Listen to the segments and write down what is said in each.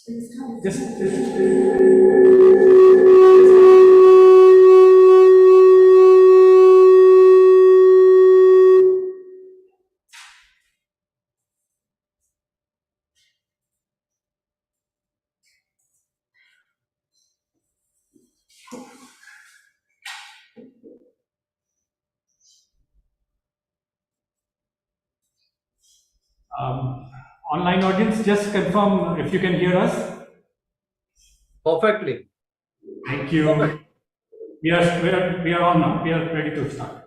Just online audience, just confirm if you can hear us. Perfectly. Thank you. Perfect. We are on now. We are ready to start.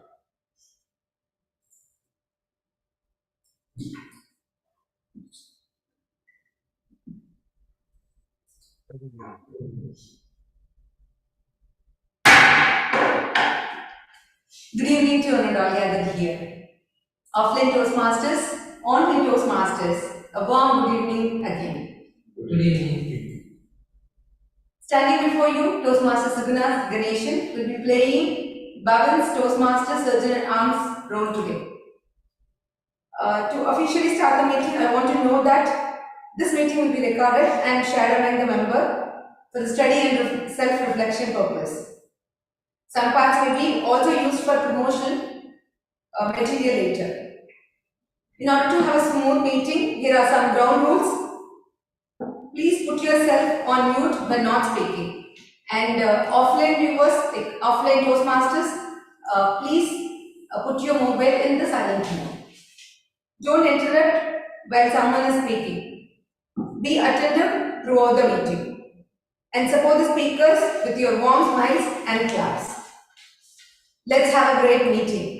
Good evening to one and all gathered here. Offline Toastmasters, online Toastmasters, a warm good evening again. Good evening. Standing before you, Toastmaster Sugunas Ganeshan will be playing Bhavans Toastmasters Surgeon at Arms role today. To officially start the meeting, I want to know that this meeting will be recorded and shared among the member for the study and self-reflection purpose. Some parts may be also used for promotion material later. In order to have a smooth meeting, here are some ground rules. Please put yourself on mute when not speaking. And offline viewers, like offline Toastmasters, please put your mobile in the silent mode. Don't interrupt while someone is speaking. Be attentive throughout the meeting. And support the speakers with your warm smiles and claps. Let's have a great meeting.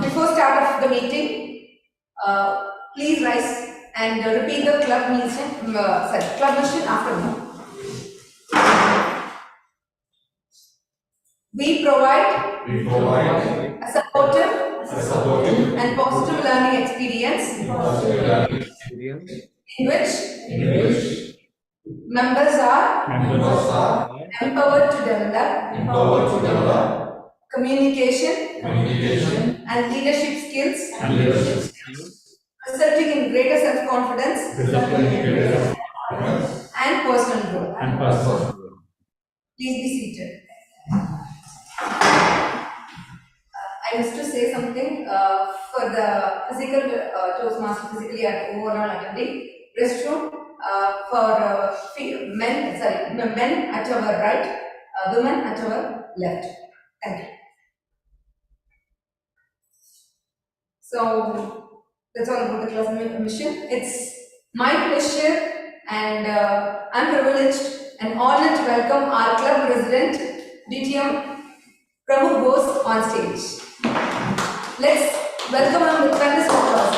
Before start of the meeting, please rise and repeat the club mission after me. We provide a supportive and positive learning experience in which members are empowered to develop communication and leadership skills, resulting in greater self-confidence and personal growth. Please be seated. I wish to say something for the physical Toastmaster, physically and overall attending. Restroom for men at our right, women at our left. Thank you. So that's all about the class mission. It's my pleasure and I'm privileged and honored to welcome our club president, DTM Prabhu Bose, on stage. Let's welcome him with tremendous applause.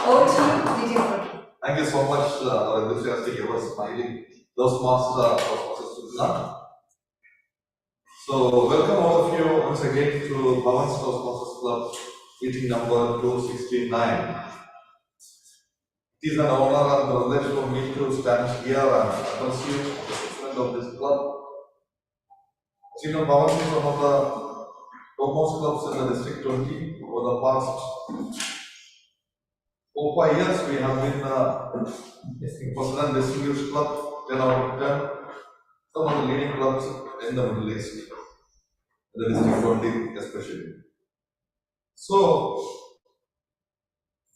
Over to you, DTM Prabhu. Thank you so much for enthusiastic ever smiling Toastmasters Club. So welcome all of you once again to Bhavans Toastmasters Club meeting number 269. It is an honor and privilege for me to stand here and address you as the president of this club. As you know, Bhavans is one of the topmost clubs in the District 20 over the past 4-5 years. We have been President Distinguished Club 10 out of 10, some of the leading clubs in the Middle East, the District 20 especially. So,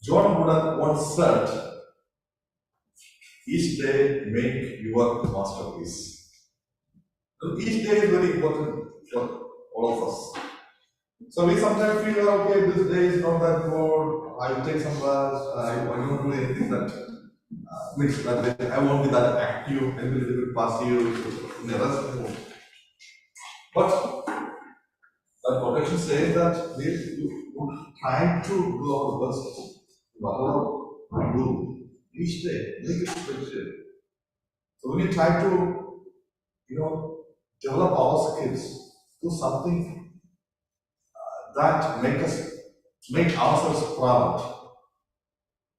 John Wooden once said, each day make your masterpiece. So each day is very important for all of us. So we sometimes feel, okay, this day is not that good, I will take some rest, I won't do anything that means that I won't be that active, I will be a little bit passive in the rest mode. But the protection says that we try to do our best, whatever we do each day, make it special. So when we try to, develop our skills, do something that make ourselves proud.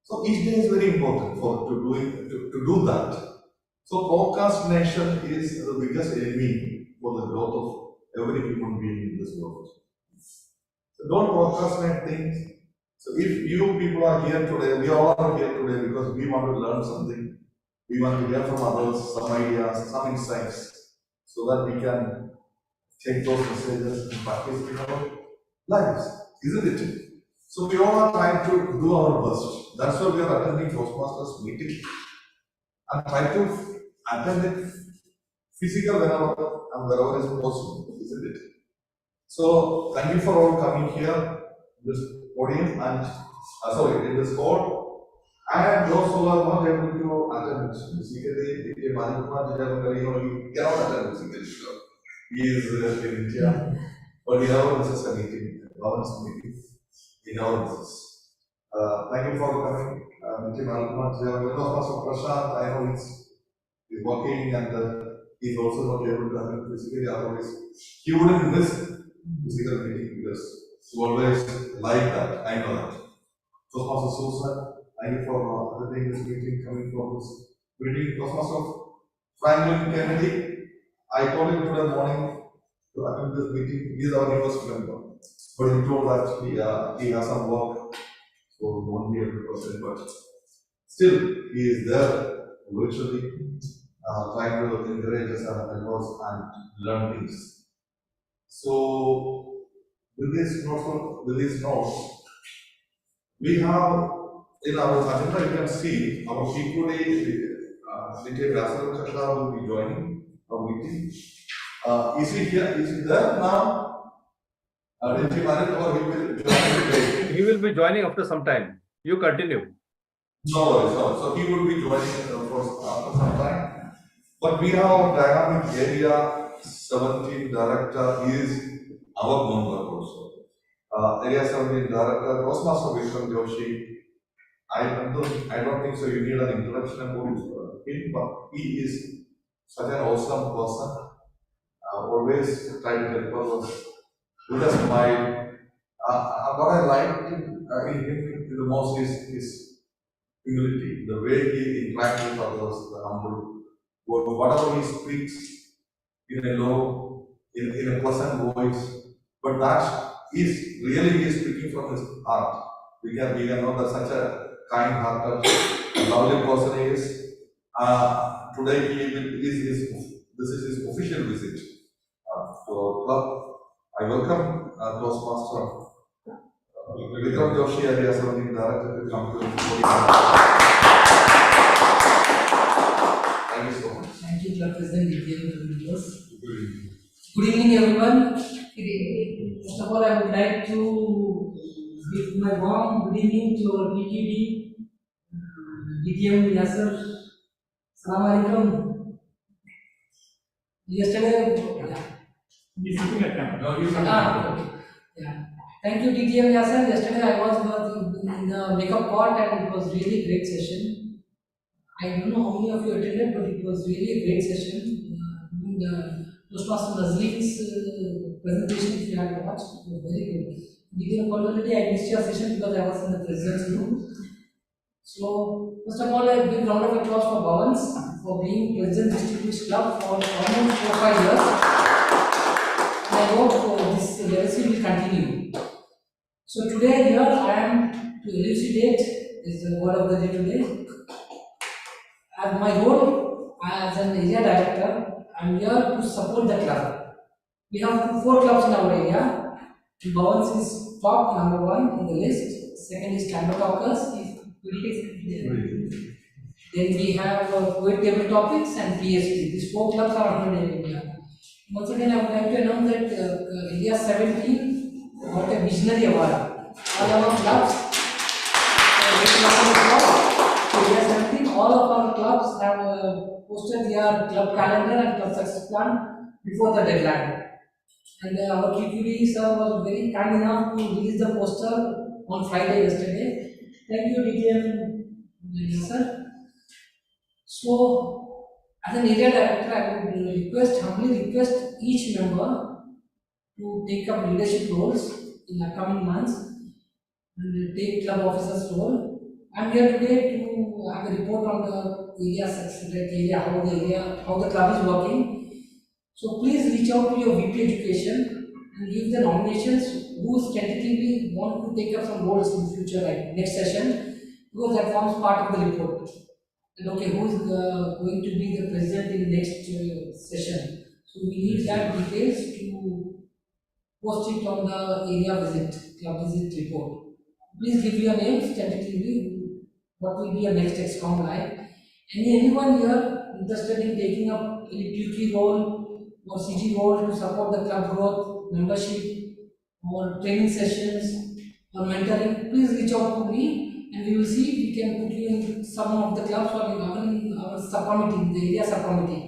So each day is very important to do that. So procrastination is the biggest enemy for the growth of every human being in this world. So don't procrastinate things. So if you people are here today, we all are here today because we want to learn something. We want to hear from others, some ideas, some insights, so that we can take those messages and practice in our lives, isn't it? So we all are trying to do our best. That's why we are attending Toastmasters meeting and try to attend it physical wherever is possible, isn't it? So thank you for all coming here, this podium and in this hall, and those who are not able to attend physically, you cannot attend physically. Sure. He is in India, but we have a meeting, Bhavans meeting in our office. Thank you for coming, Mr. Prashant. I know he's working and he's also not able to attend physically. Otherwise, he wouldn't miss physical meeting because he always like that. I know that. Toastmaster Susan, thank you for attending this meeting, coming from this meeting. Toastmaster Franklin Kennedy, I told him today morning to attend this meeting. He is our newest member, but he told that he has some work, so he won't be able to attend. But still, he is there virtually, trying to encourage us and help us and learn things. So, with these notes, we have in our agenda, you can see our P2D, Detailed Rasaram Chakra will be joining our meeting. Is he here? Is he there now? Did he manage or he will join today? He will be joining after some time. You continue. No worries, no. So he will be joining for after some time. But we have our dynamic area 17 director is our member also. Area 17 director, Toastmaster Vikram Joshi. I don't think so. You need an introduction about him, but he is such an awesome person. Always try to help us with a smile. What I like in him the most is his humility, the way he interacts with others, the humble. Whatever he speaks in a low, in a pleasant voice, but that is really he is speaking from his heart. We can know that such a kind-hearted, lovely person he is. Today this is his official visit to our club. I welcome Toastmaster Vikram Joshi, Area 17 Director, to come to the podium. Thank you so much. Thank you, Club President, members. Good evening, everyone. First of all, I would like to give my warm good evening to our PTD, DTM Yasser. Assalamu alaikum. Yesterday, He's looking at camera. No, he's okay. Yeah. Thank you, DTM Yasser. Yesterday I was in the makeup part and it was really great session. I don't know how many of you attended, but it was really a great session. Toastmaster Nazleen's presentation, if you had watched, it was very good. DTM already I missed your session because I was in the president's room. So, first of all, a big round of applause for Bhavans for being President District Club for almost 4 or 5 years. And I hope this legacy will continue. So today here I am to elucidate is the word of the day today. As my role as an area director, I am here to support the club. We have 4 clubs in our area. Bhavans is top number 1 in the list. Second is Stand-Up Talkers. Then we have Poet Table Topics and PSP. These 4 clubs are under India. Once again, I would like to announce that India 17 got a visionary award. All our clubs, India 17, all of our clubs have posted their club calendar and club success plan before the deadline. And our QQD sir was very kind enough to release the poster on Friday yesterday. Thank you, DTM sir. So, as an area director, I would humbly request each member to take up leadership roles in the coming months and take club officers role. I am here today to have a report on the area success rate, how the club is working. So please reach out to your VP Education and give the nominations who's tentatively want to take up some roles in future, like next session, because that forms part of the report. And okay, who's going to be the president in next session? So we need that details to post it on the area visit, club visit report. Please give your names tentatively. What will be your next ExCom like? Anyone here interested in taking up any PQ role or CG role to support the club growth, membership, or training sessions or mentoring? Please reach out to me, and we will see if we can put you in some of the clubs or in our subcommittee, the area subcommittee.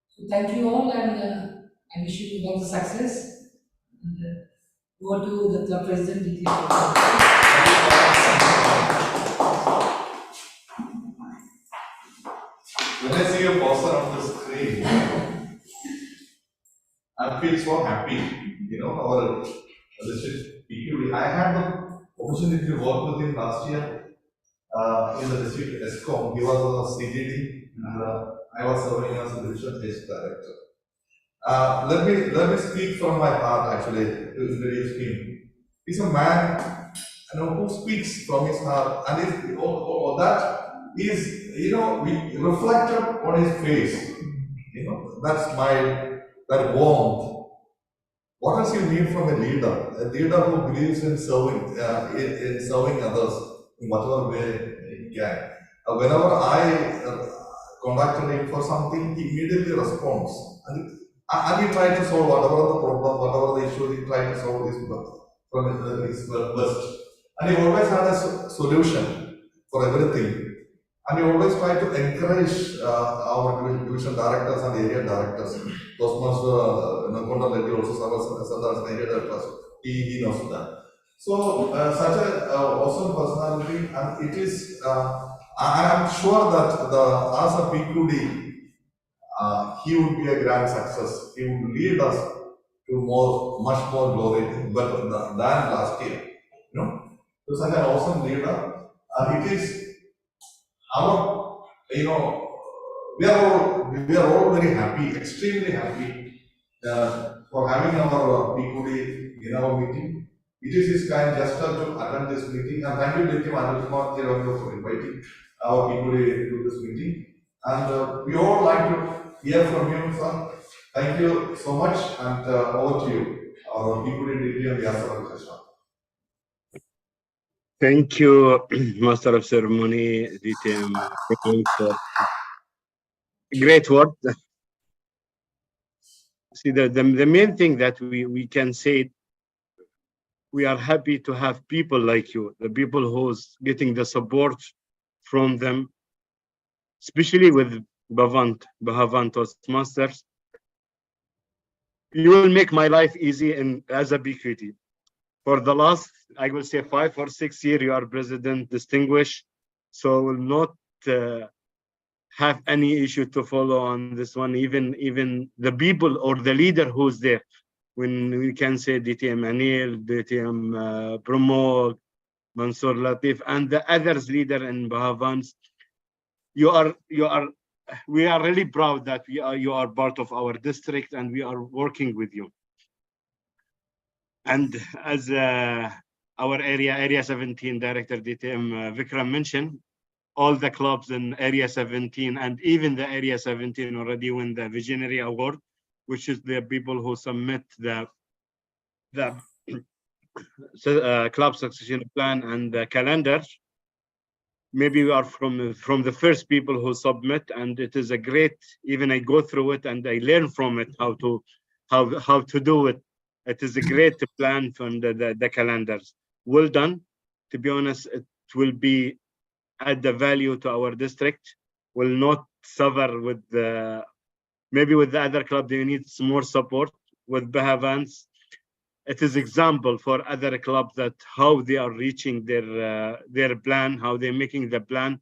So thank you all, and I wish you all the success. And, over to the club president, When I see a person on the screen, I feel so happy. You know, our district PQD. I had the opportunity to work with him last year in the district ESCOM. He was a CGD, and I was serving as a division health director. Let me speak from my heart actually to introduce him. He's a man, you know, who speaks from his heart, and that is, you know, reflected on his face. You know, that smile, that warmth. What does he need from a leader? A leader who believes in serving, in serving others in whatever way he can. Whenever I contacted him for something, he immediately responds. And he tried to solve whatever the problem, whatever the issue, he tried to solve this from his best. And he always had a solution for everything. And we always try to encourage our division directors and area directors. Toastmaster Nakonda Reddy also serves as an area director. He knows that. So such an awesome personality, and it is. I am sure that as a PQD, he would be a grand success. He would lead us to much more glory, better than last year. You know, so such an awesome leader. It is. You know, we are all very happy, extremely happy for having our PQD in our meeting. It is his kind gesture to attend this meeting, and thank you, Dr. Anil, for inviting our PQD to this meeting. And we all like to hear from you, sir. Thank you so much, and over to you, our PQD DT and Vyasa Krishna. Thank you, Master of Ceremony, DTM, for great work. See, the main thing that we can say, we are happy to have people like you, the people who's getting the support from them, especially with Bhavans Toastmasters. You will make my life easy as a BQT. For the last, I will say 5 or 6 years, you are president distinguished, so will not have any issue to follow on this one. Even the people or the leader who's there, when we can say DTM Anil, DTM Pramod, Mansoor Latif, and the others leader in Bhavans, we are really proud that you are part of our district, and we are working with you. And as our area 17 director DTM Vikram mentioned, all the clubs in area 17 and even the area 17 already win the Visionary Award, which is the people who submit the club succession plan and the calendar. Maybe we are from the first people who submit, and it is a great. Even I go through it and I learn from it how to do it. It is a great plan from the calendars. Well done. To be honest, it will be add the value to our district. Will not suffer with maybe with the other club. They need some more support. With Bhavans, it is example for other clubs that how they are reaching their plan, how they're making the plan,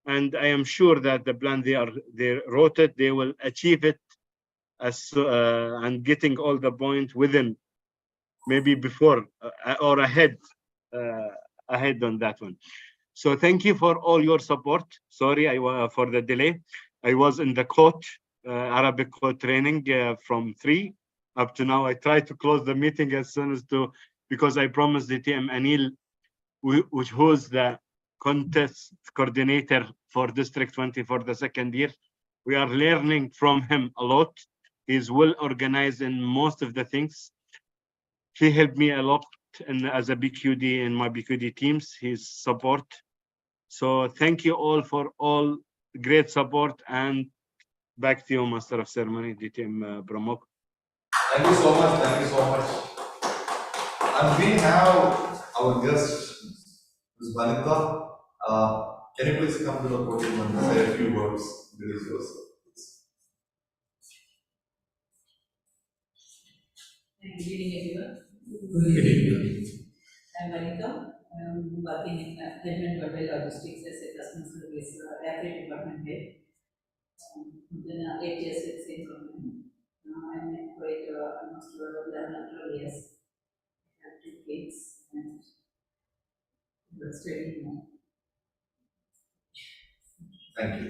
and I am sure that the plan they wrote it, they will achieve it as and getting all the points within, maybe before or ahead on that one. So thank you for all your support. Sorry for the delay. I was in the court, Arabic court training from 3 up to now. I tried to close the meeting as soon as because I promised the team Anil, who's the contest coordinator for District 20 for the second year. We are learning from him a lot. He's well organized in most of the things. He helped me a lot as a BQD in my BQD teams, his support. So thank you all for all great support, and back to you, Master of Ceremony, DTM Pramod. Thank you so much. Thank you so much. And we have our guest, Ms. Vanitha. Can you please come to the podium and say a few words? Introduce yourself. Good evening, everyone. Good evening. I'm Vanitha. I'm working in management hotel logistics as a customer service rapid department head. Then 8 years with same company. I'm employed almost 11 years. I have 2 kids and we're studying now. Thank you.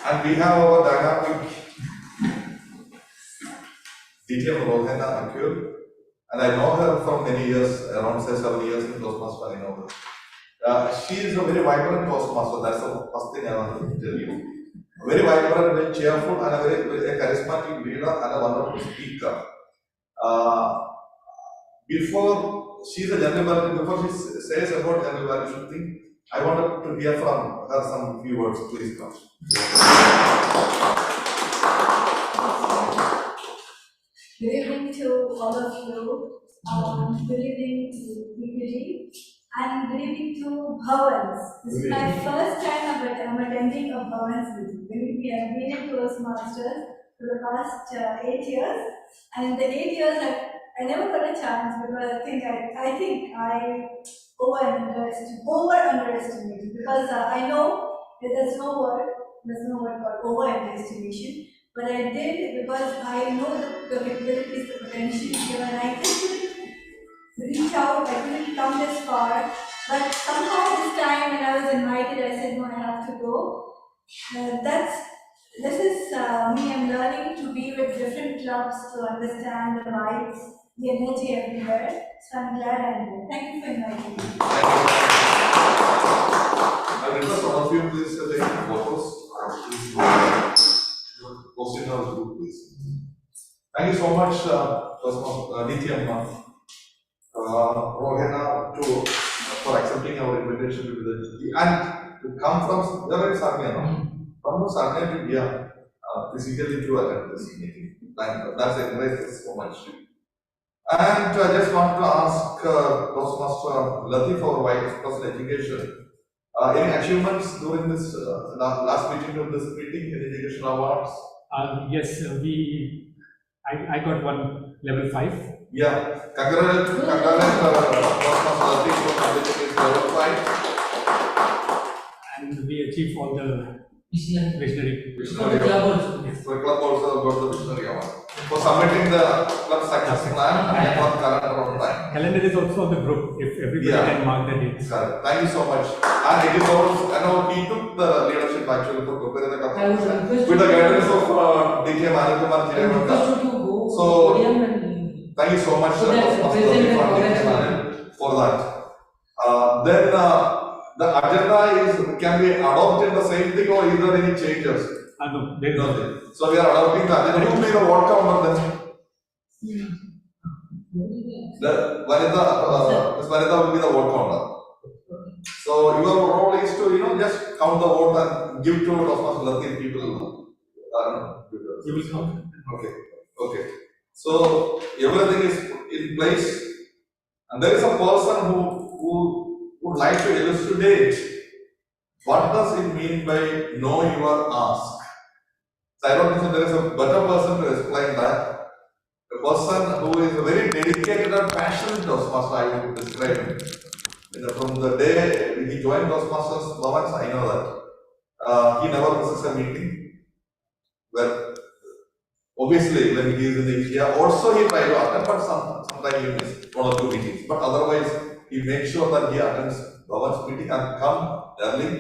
And we have our dynamic DTM Rohena Akul, and I know her from many years, around say 7 years in Toastmaster. I know her. She is a very vibrant Toastmaster. That's the first thing I want to tell you. Very vibrant, very cheerful, and a very charismatic leader and a wonderful speaker. Before she's a gentleman, before she says about general value thing, I wanted to hear from her some few words. Please come. Good evening to all of you. Good evening to BQD, and good evening to Bhavans. This is my first time I'm attending a Bhavans meeting. We have been in Toastmasters for the past 8 years, and in the 8 years I never got a chance because I think I over underestimated, because I know that there's no word called over underestimation. But I did because I know the capabilities, the potential here, and I just couldn't reach out, I couldn't come this far. But somehow this time when I was invited, I said, no, I have to go. This is me, I'm learning to be with different clubs to understand the vibes, the energy everywhere. So I'm glad I'm here. Thank you for inviting me. I request all of you please take photos. Post in our group, please. Thank you so much, DTM Rohena, for accepting our invitation to the and to come from Sarnia, from Sarnia to India, physically to attend this meeting. That's a great so much. And I just want to ask Toastmaster Latif, our Vice President Education, any achievements during this last meeting of this meeting, any educational awards? Yes, I got one level 5. Yeah, congratulations, Toastmaster Latif for completing his level 5. And we achieved all the visionary. For the club also. Yes. So club also got the visionary award for submitting the club success plan and for calendar on time. Calendar is also on the group, if everybody can mark the dates. Thank you so much. And it is also, I know he took the leadership actually for preparing the I would competition request with the you guidance of DJ Manikumar I would request you to go So, podium and thank you so much So that for that. Then the agenda can be adopted the same thing, or is there any changes? No, there is Nothing. So we are adopting the agenda. Who made the vote count on them? The Vanitha, Ms. Vanitha will be the vote counter. So your role is to just count the vote and give to Toastmasters Latif people. You will count. Okay. So everything is in place, and there is a person who would like to elucidate what does it mean by know your ask. So I don't think there is a better person to explain that. A person who is very dedicated and passionate Toastmaster, I would describe him. From the day he joined Toastmasters Bhavans, I know that he never misses a meeting. Well, obviously, when he is in India, also he tries to attend, but sometimes he misses 1 or 2 meetings. But otherwise, he makes sure that he attends Bhavans meeting and come early.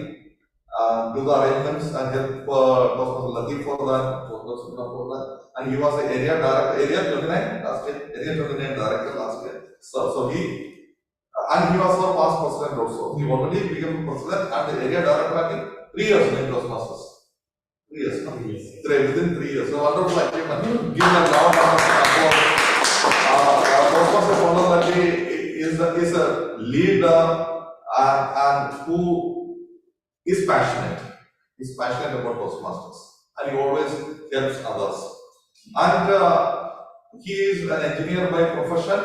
do the arrangements and help Toastmaster Latif for that, Toastmaster for that. And he was the area director, area 29 last year, area 29 director last year. So he, and he was our past president also. He already became president and the area director, I think, 3 years in Toastmasters. 3 years, no? Within 3 years. So wonderful achievement. Give a lot of applause. Toastmasters Founder is a leader and who is passionate. He's passionate about Toastmasters and he always helps others. And he is an engineer by profession.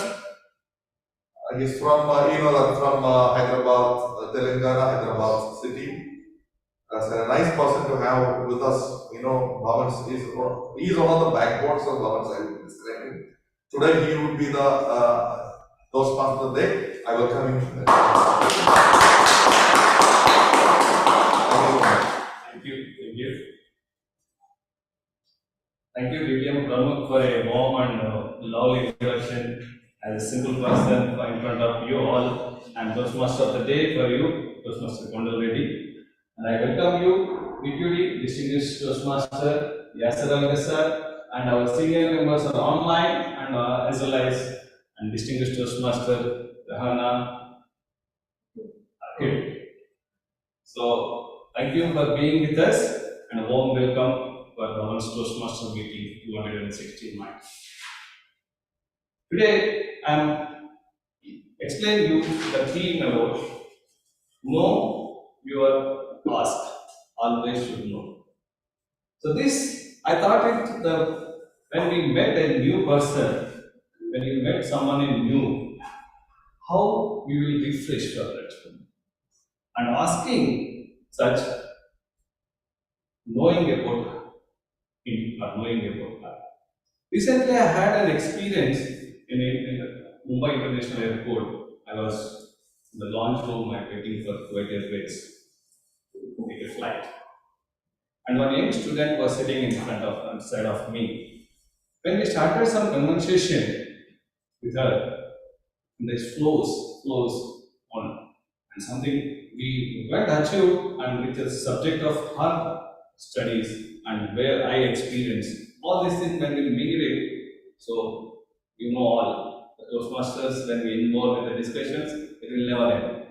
He's from, from Hyderabad, Telangana, Hyderabad city. That's a nice person to have with us. Bhavans is one of the backbones of Bhavans. I would describe him. Today he would be the Toastmaster Day. I welcome him. Thank you. Thank you, DTM Pramukh, for a warm and lovely introduction. As a simple person in front of you all, I am Toastmaster of the Day for you, Toastmaster Kondal Reddy. And I welcome you, DQD, Distinguished Toastmaster Yasser Al-Gassar, and our senior members are online and as well as and Distinguished Toastmaster Rahana Akil. So, thank you for being with us and a warm welcome for the Bhavans Toastmaster meeting 216 March. Today, I am explaining you the theme about know your past, always should know. So this, I thought it, when we met a new person, when you met someone new, how you will refresh for that. And asking such, knowing about him or knowing about her. Recently, I had an experience in Mumbai International Airport. I was in the launch room and waiting for Kuwait Airways to take a flight. And one young student was sitting in front of side of me. When we started some conversation with her, this flows on, and something we went achieved, and with the subject of her studies and where I experienced all these things when we migrate. So all the Toastmasters, when we involve in the discussions, it will never end.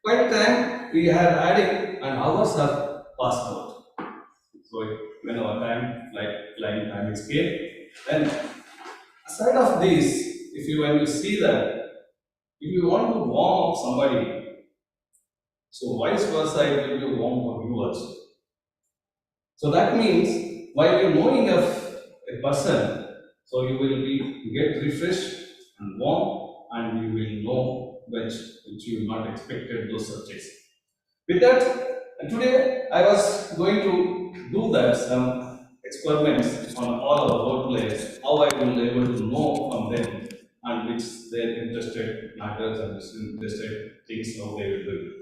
Quite time we are adding and hours are passed out. So when our time, flying time is came, then aside of this, when you see that, if you want to warm up somebody, so vice versa, it will be warm for you also. So that means while you're knowing of a person, so you will get refreshed and warm, and you will know which you have not expected those subjects. With that, today I was going to do that some experiments on all our role players, how I will be able to know from them and which their interested matters and interested things, how they will do.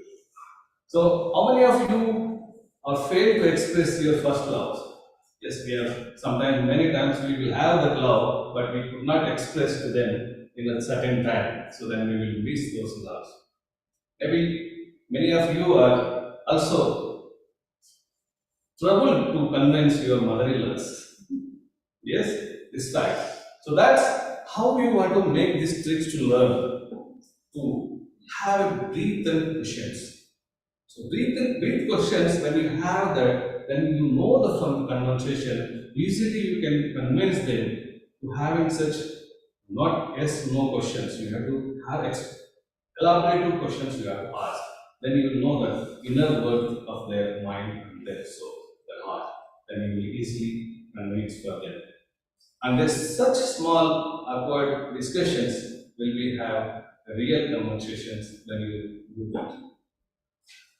So, how many of you are failed to express your first love? Yes, we have sometimes, many times we will have that love, but we could not express to them in a certain time, so then we will miss those loves. Maybe many of you are also troubled to convince your mother-in-laws. Yes, this time. So that's how you want to make these tricks to learn, to have breathe and questions. So breathe questions, when you have that, then you know the conversation, easily you can convince them to having such not yes, no questions. You have to have elaborative questions you have to ask. Then you will know the inner worth of their mind and their soul, their heart. Then you will easily convince for them. And there's such small awkward discussions will we have real conversations when you do that.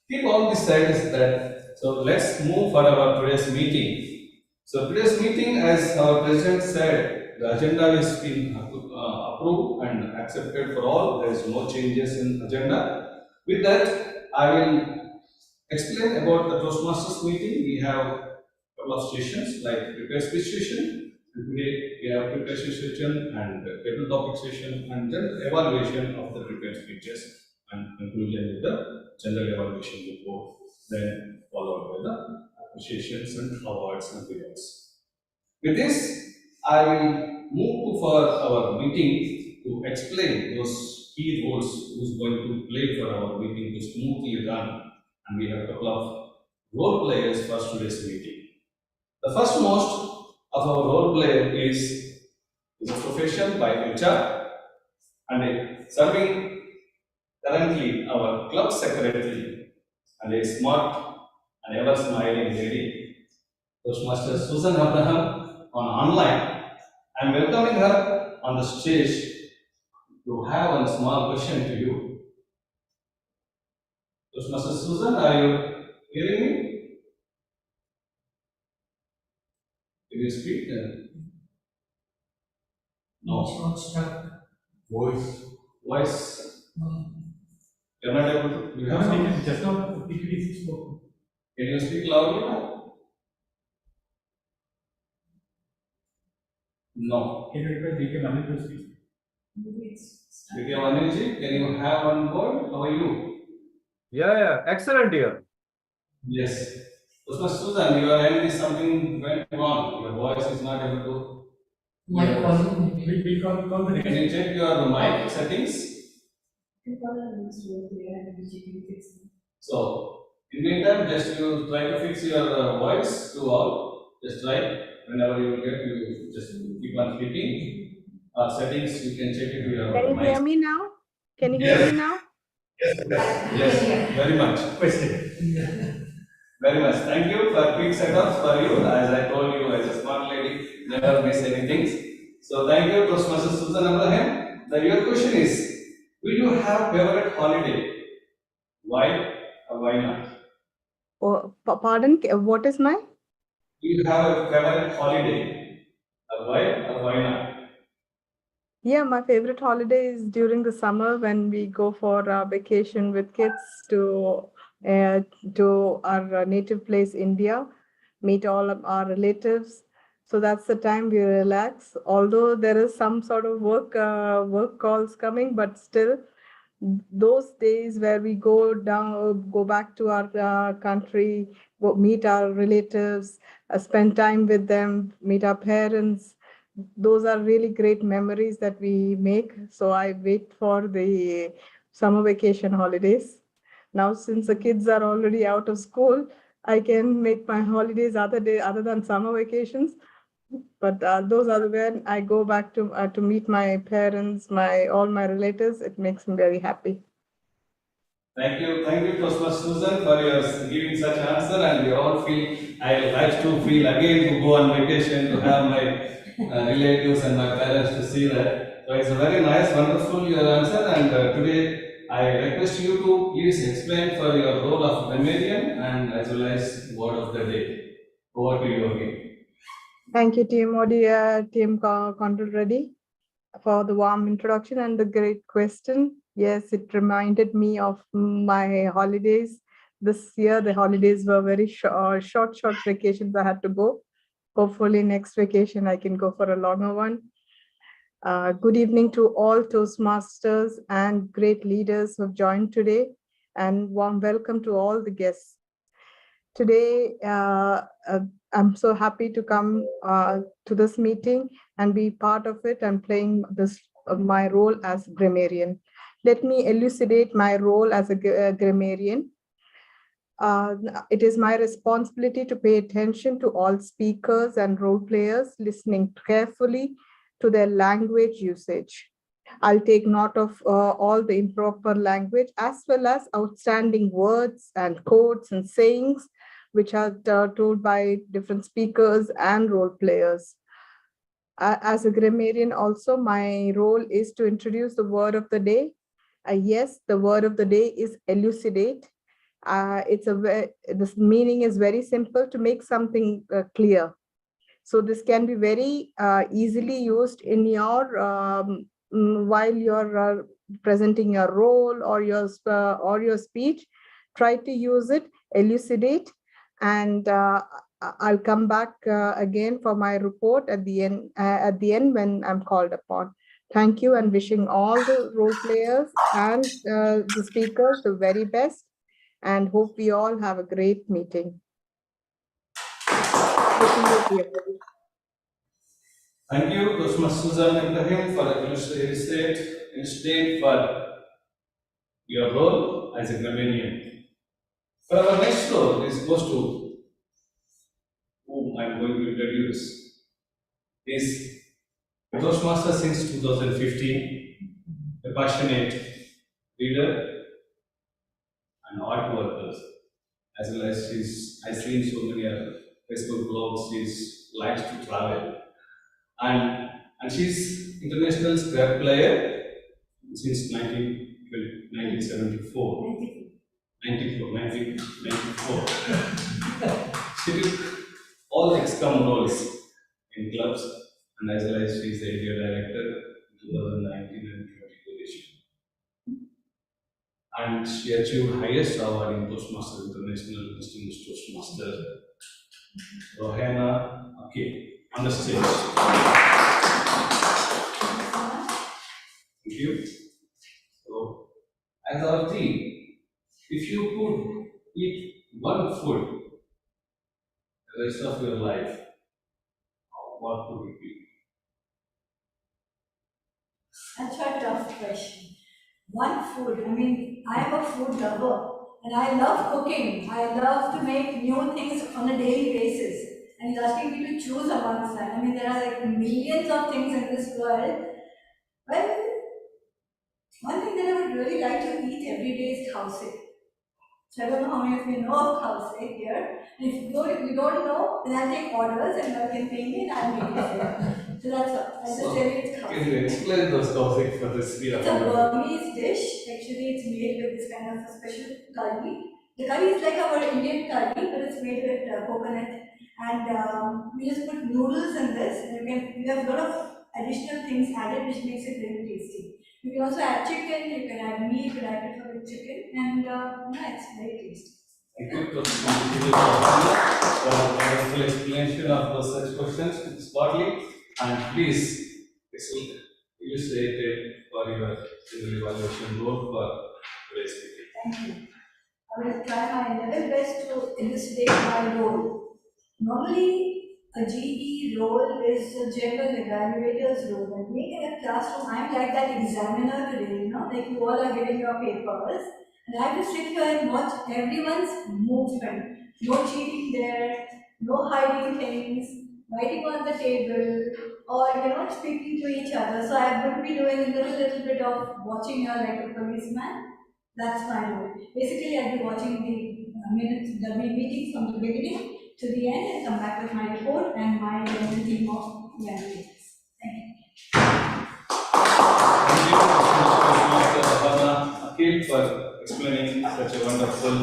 Keep all these sides that. So let's move for our today's meeting. So today's meeting, as our president said, the agenda is been approved and accepted for all. There is no changes in agenda. With that, I will explain about the Toastmasters meeting. We have a couple of sessions like prepare speech session. And today we have preparation session and table topic session and then evaluation of the prepared speeches and conclusion with the general evaluation report. then followed by the appreciations and awards and rewards. With this, I will move for our meeting to explain those key roles who's going to play for our meeting to smoothly run. And we have a couple of role players for today's meeting. The first most of our role player is a profession by HR and serving currently our club secretary and a smart and ever smiling lady, Toastmaster Susan Abraham on online. I am welcoming her on the stage to have a small question to you. Toastmaster Susan, are you hearing me? Can you speak? No. Voice. Voice. You're not able to. You have some. Just now, PPT spoke. Can you speak loudly? No. Can you request DK Manu to speak? Vidya Vanilji, can you have one word? How are you? Yeah, excellent dear. Yes. Toastmaster Susan, your end is something went wrong. Your voice is not able to. My volume. We call the Can you check your mic settings? So, in the meantime, just you try to fix your voice to all. Just try. Whenever you will get, you just keep on speaking. Settings, you can check it to your Can you mic. hear me now? Can you hear me now? Yes, very much. question. Very much. Thank you for quick setups for you. As I told you, as a smart lady, never miss anything. So thank you, Toastmaster Susan Abraham. Your question is, will you have favorite holiday? Why or why not? Oh, pardon, what is my? Do you have a favorite holiday? Why or why not? Yeah, my favorite holiday is during the summer when we go for a vacation with kids to our native place, India, meet all of our relatives. So that's the time we relax. Although there is some sort of work calls coming, but still, those days where we go back to our country, meet our relatives, spend time with them, meet our parents. Those are really great memories that we make. So I wait for the summer vacation holidays. Now, since the kids are already out of school, I can make my holidays other than summer vacations. But those are when I go back to meet my parents, all my relatives. It makes me very happy. Thank you, Toastmaster Susan, for your giving such answer. And we all feel, I like to feel again to go on vacation to have my relatives and my parents to see that. So it's a very nice, wonderful your answer. And today I request you to please explain for your role of grammarian and as well as word of the day. Over to you again. Thank you, Team Control Ready, for the warm introduction and the great question. Yes, it reminded me of my holidays. This year, the holidays were very short vacations I had to go. Hopefully next vacation, I can go for a longer one. Good evening to all Toastmasters and great leaders who have joined today, and warm welcome to all the guests. Today, I'm so happy to come to this meeting and be part of it and playing my role as grammarian. Let me elucidate my role as a grammarian. It is my responsibility to pay attention to all speakers and role players, listening carefully to their language usage. I'll take note of all the improper language as well as outstanding words and quotes and sayings which are told by different speakers and role players. As a grammarian also, my role is to introduce the word of the day. Yes, the word of the day is elucidate. This meaning is very simple to make something clear. So this can be very easily used in your while you're presenting your role or your speech. Try to use it, elucidate, and I'll come back again for my report at the end when I'm called upon. Thank you, and wishing all the role players and the speakers the very best. and hope we all have a great meeting. Thank you, Toastmasters Susan and Ibrahim, for illustrate for your role as a Gramanian. For our next role, this goes to whom I'm going to introduce. Is Toastmaster since 2015, a passionate reader and art worker, as well as I've seen so many Facebook blogs, she likes to travel. And she's international scrap player since 1974. 1994. She took all the XCOM roles in clubs, and as well as she's the area director in 2019 and 2022 edition. And she achieved highest award in Toastmasters International Distinguished Toastmaster, Rohana Akil, on the stage. Thank you. So, as our theme, if you could eat one food the rest of your life, what would it be? That's a tough question. One food, I mean, I'm a food lover and I love cooking. I love to make new things on a daily basis. And he's asking me to choose amongst that. I mean, there are like millions of things in this world. Well, one thing that I would really like to eat every day is khao. So I don't know how many of you know of khao here. And if you don't know, then I'll take orders and you can pay me and I'll make it here. So that's all. I'll just tell you it's khao. Can you explain those khao for this? It's a Burmese dish. Actually, it's made with this kind of a special curry. The curry is like our Indian curry, but it's made with coconut. And we just put noodles in this. And we have a lot of additional things added, which makes it very tasty. You can also add chicken. You can add meat. You can add it with chicken, and yeah, it's very tasty. Thank you for the wonderful explanation of those such questions, Sparkly. And please illustrate it for your civil evaluation role for today's meeting. Thank you. I will try my level best to illustrate my role. Normally, a GE role is a general evaluator's role. And being in a classroom, I'm like that examiner today, like you all are giving your papers. And I have to sit here and watch everyone's movement. No cheating there, no hiding things, writing on the table, or speaking to each other. So I would be doing a little bit of watching you like a policeman. That's my role. Basically, I'll be watching the meeting from the beginning to the end and come back with my report and my general team of evaluators. Thank you. Thank you, Mr. Bhavana Akil, for explaining such a wonderful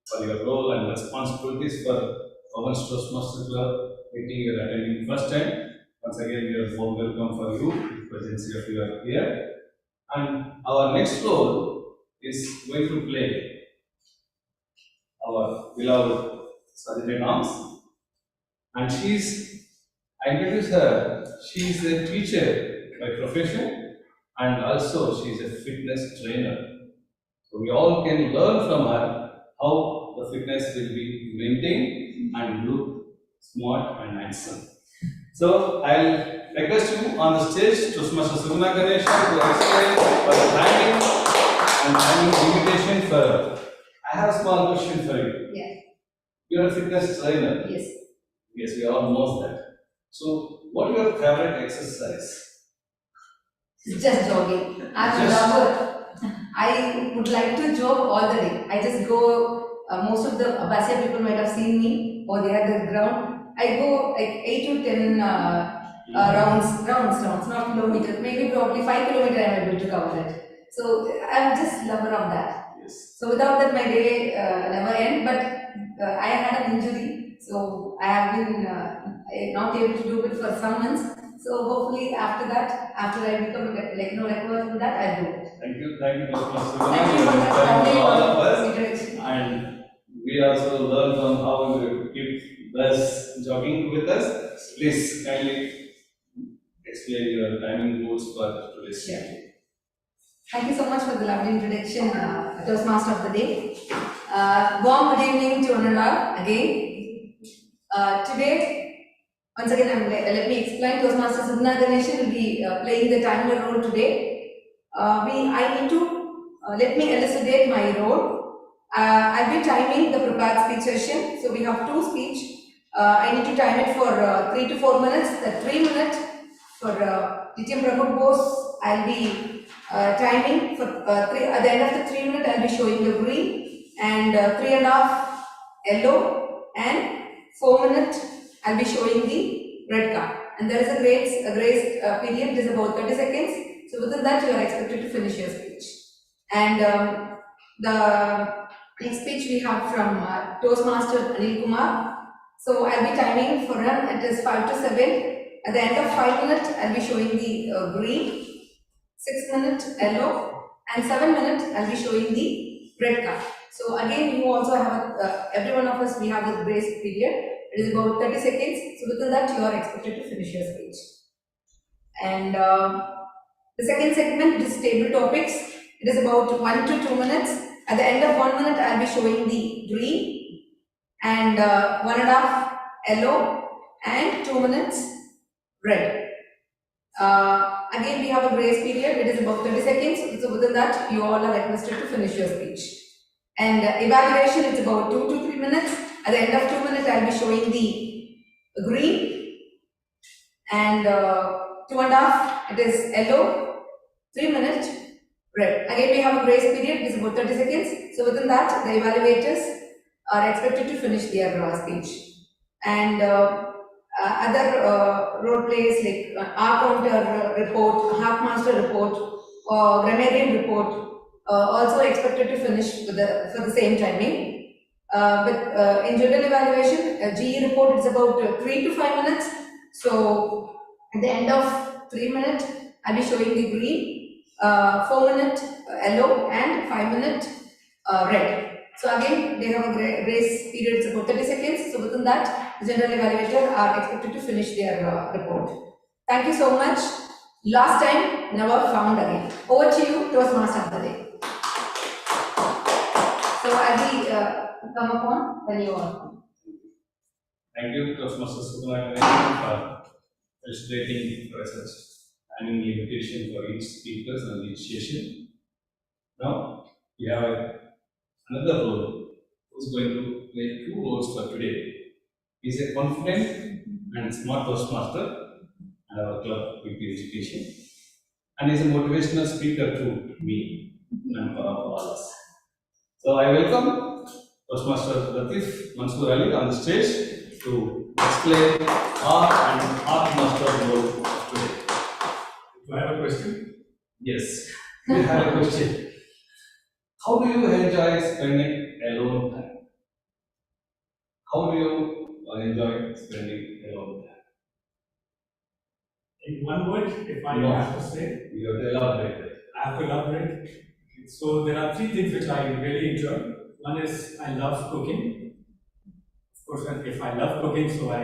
for your role and responsibilities for Bhavans Toastmasters Club meeting you are attending first time. Once again, we are warm welcome for you, the presence of you are here. And our next role is going to play our beloved Sergeant Arms. And I introduce her, she's a teacher by profession and also she's a fitness trainer. So we all can learn from her how the fitness will be maintained and look smart and handsome. So I'll request you on the stage to Toastmaster Suguna Ganesha to explain for the timing and timing limitation for. I have a small question for you. Yeah. You're a fitness trainer. Yes. Yes, we all know that. So, what is your favorite exercise? Just jogging. I'm a jogger. I would like to jog all the day. I just go, most of the Abbasia people might have seen me, or they are at the ground. I go like 8 to 10 rounds, not kilometers. Maybe probably 5 kilometers I'm able to cover it. So, I'm just lover of that. Yes. So, without that, my day never ends. But I had an injury, so I have been not able to do it for some months. So hopefully after that, after I become recover from that, I do it. Thank you, Toastmasters. Thank you for that. All of us. And we also learn from how you keep this jogging with us. Please kindly explain your timing rules for today's meeting. Thank you so much for the lovely introduction, Toastmaster of the Day. Warm good evening to one and all again. Today, once again, let me explain. Toastmaster Sugna Ganeshan will be playing the timer role today. I need to let me elucidate my role. I'll be timing the prepared speech session. So we have two speech. I need to time it for 3 to 4 minutes. The 3 minutes for Lithium Pramukh Bose, I'll be timing for at the end of the 3 minutes, I'll be showing the green, and 3.5 yellow, and 4 minutes, I'll be showing the red card. And there is a grace period, it is about 30 seconds. So within that, you are expected to finish your speech. And the next speech we have from Toastmaster Anil Kumar. So I'll be timing for him, it is 5 to 7. At the end of 5 minutes, I'll be showing the green, 6 minutes yellow, and 7 minutes, I'll be showing the red card. So again, you also have, every one of us, we have the grace period. It is about 30 seconds. So within that, you are expected to finish your speech. And the second segment is table topics. It is about 1 to 2 minutes. At the end of 1 minute, I'll be showing the green, and 1.5 yellow, and 2 minutes red. Again, we have a grace period. It is about 30 seconds. So within that, you all are requested to finish your speech. And evaluation is about 2 to 3 minutes. At the end of 2 minutes, I'll be showing the green, and 2.5, it is yellow, 3 minutes red. Again, we have a grace period. It is about 30 seconds. So within that, the evaluators are expected to finish their speech. And other role plays like R-counter report, half-master report, or grammarian report, also expected to finish for the same timing. But in general evaluation, GE report is about 3 to 5 minutes. So at the end of 3 minutes, I'll be showing the green, 4 minute yellow, and 5 minute red. So again, they have a grace period about 30 seconds. So within that, the general evaluator are expected to finish their report. Thank you so much. Last time, never found again. Over to you, Toastmaster of the day. So I'll be come upon when you are. Thank you, Toastmaster Sugna for illustrating such an invitation for each speakers and each session. Now, we have another role who's going to play 2 roles for today. He's a confident and smart Toastmaster and our club will be education. And he's a motivational speaker to me and for all of us. So I welcome Toastmaster Latif Mansoor Ali on the stage to explain art and art master role of today. Do I have a question? Yes, we have a question. How do you enjoy spending alone time? How do you enjoy spending alone time? In one word, if I No. have to say, You have to elaborate. I have to elaborate. So there are 3 things which I really enjoy. One is I love cooking. Of course, if I love cooking, so I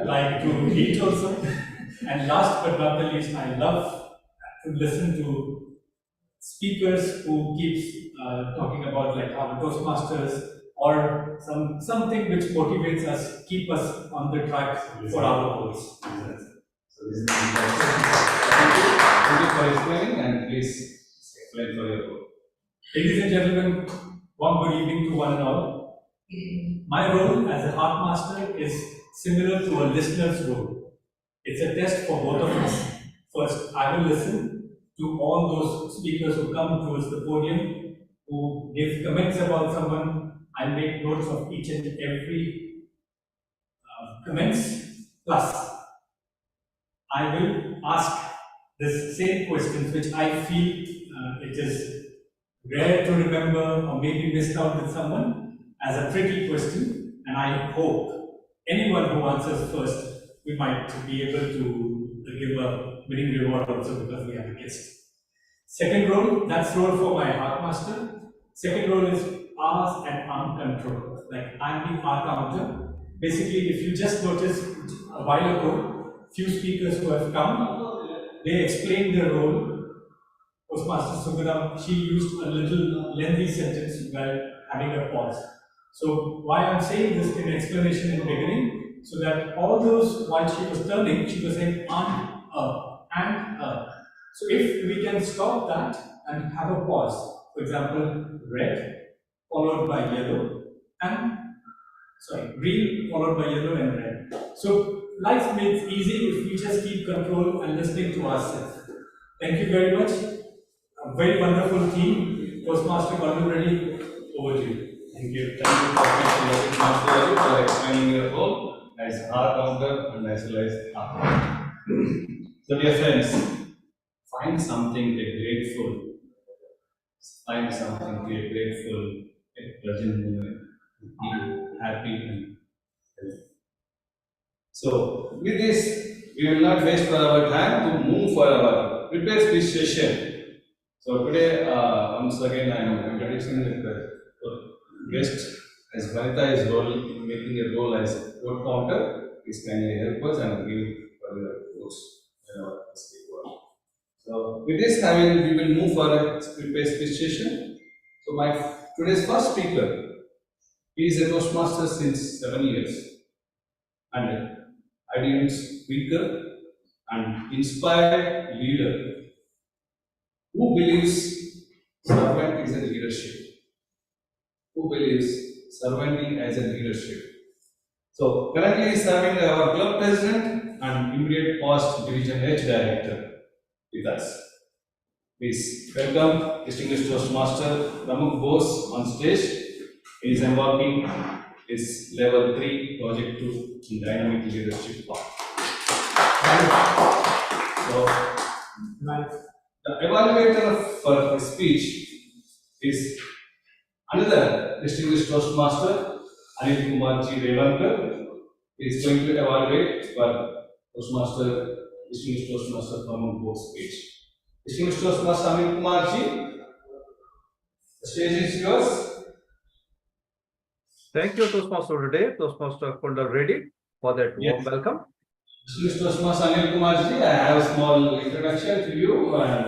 like to eat also. And last but not the least, I love to listen to speakers who keeps talking about like our Toastmasters or something which motivates us, keep us on the track for our goals. So this is Thank you for explaining, and please explain for your role. Ladies and gentlemen, one good evening to one and all. My role as a Heartmaster is similar to a listener's role. It's a test for both of us. First, I will listen to all those speakers who come towards the podium, who give comments about someone. I make notes of each and every comments. Plus, I will ask the same questions which I feel it is rare to remember or maybe missed out with someone as a tricky question, and I hope anyone who answers first, we might be able to give a winning reward also because we have a guest. Second role, that's role for my Heartmaster. Second role is R's and arm control. Like I'm the R counter. Basically, if you just notice a while ago, few speakers who have come, they explained their role. Toastmaster Sugna, she used a little lengthy sentence where having a pause. So why I'm saying this in explanation in the beginning, so that all those while she was turning, she was saying and So if we can stop that and have a pause, for example, red followed by yellow and green followed by yellow and red. So life makes easy if we just keep control and listening to ourselves. Thank you very much. A very wonderful team. Toastmaster Gordon Reddy, over to you. Thank you. Thank you for explaining your role as art counter and as well as art. So dear friends, find something to be grateful. Find something to be grateful, a present moment, be happy and healthy. So with this, we will not waste our time to move for our prepared speech session. So today, once again, I am introducing the guest as Vanita is making a role as a code counter. Please kindly help us and give further quotes in our speak word. So with this, we will move for a prepared speech session. So my today's first speaker, he is a Toastmaster since 7 years and ideal speaker and inspired leader who believes servant is a leadership. Who believes serving as a leadership. So currently is serving our club president and immediate past division H director with us. Please welcome distinguished Toastmaster Pramukh Bose on stage. He is embarking his level 3 project 2 in dynamic leadership part. So the evaluator for his speech is another distinguished Toastmaster, Anil Kumar Ji Revankar, is going to evaluate for distinguished Toastmaster Pramukh Bose speech. Distinguished Toastmaster Anil Kumar Ji, the stage is yours. Thank you, Toastmaster today, Toastmaster Kundal Reddy, for that warm welcome. Distinguished Toastmaster Anil Kumar Ji, I have a small introduction to you and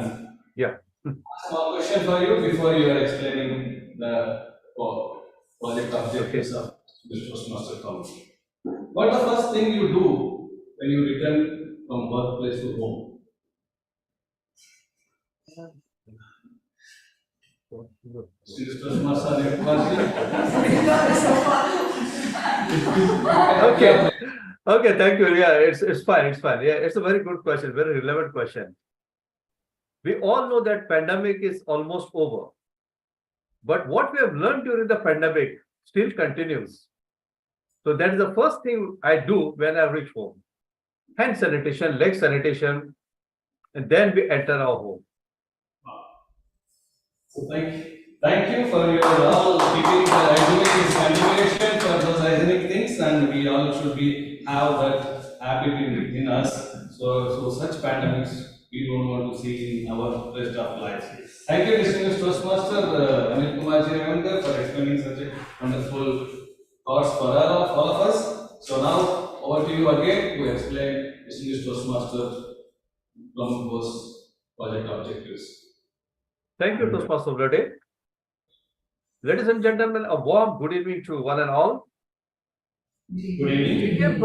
a small question for you before you are explaining the project objectives of the Toastmaster Council. What is the first thing you do when you return from workplace to home? Toastmaster Anil Kumar Okay. Okay, thank you. Yeah, it's fine. Yeah, it's a very good question, very relevant question. We all know that pandemic is almost over. But what we have learned during the pandemic still continues. So that is the first thing I do when I reach home. Hand sanitation, leg sanitation, and then we enter our home. So thank you for your all keeping the hygienic continuation for those hygienic things, and we all should have that habit in us. So such pandemics we don't want to see in our rest of life. Thank you, distinguished Toastmaster Anil Kumar Ji Revankar, for explaining such a wonderful thoughts for all of us. So now over to you again to explain distinguished Toastmaster Pramukh Bose project objectives. Thank you, Toastmaster Reddy. Ladies and gentlemen, a warm good evening to one and all. Good evening. DTM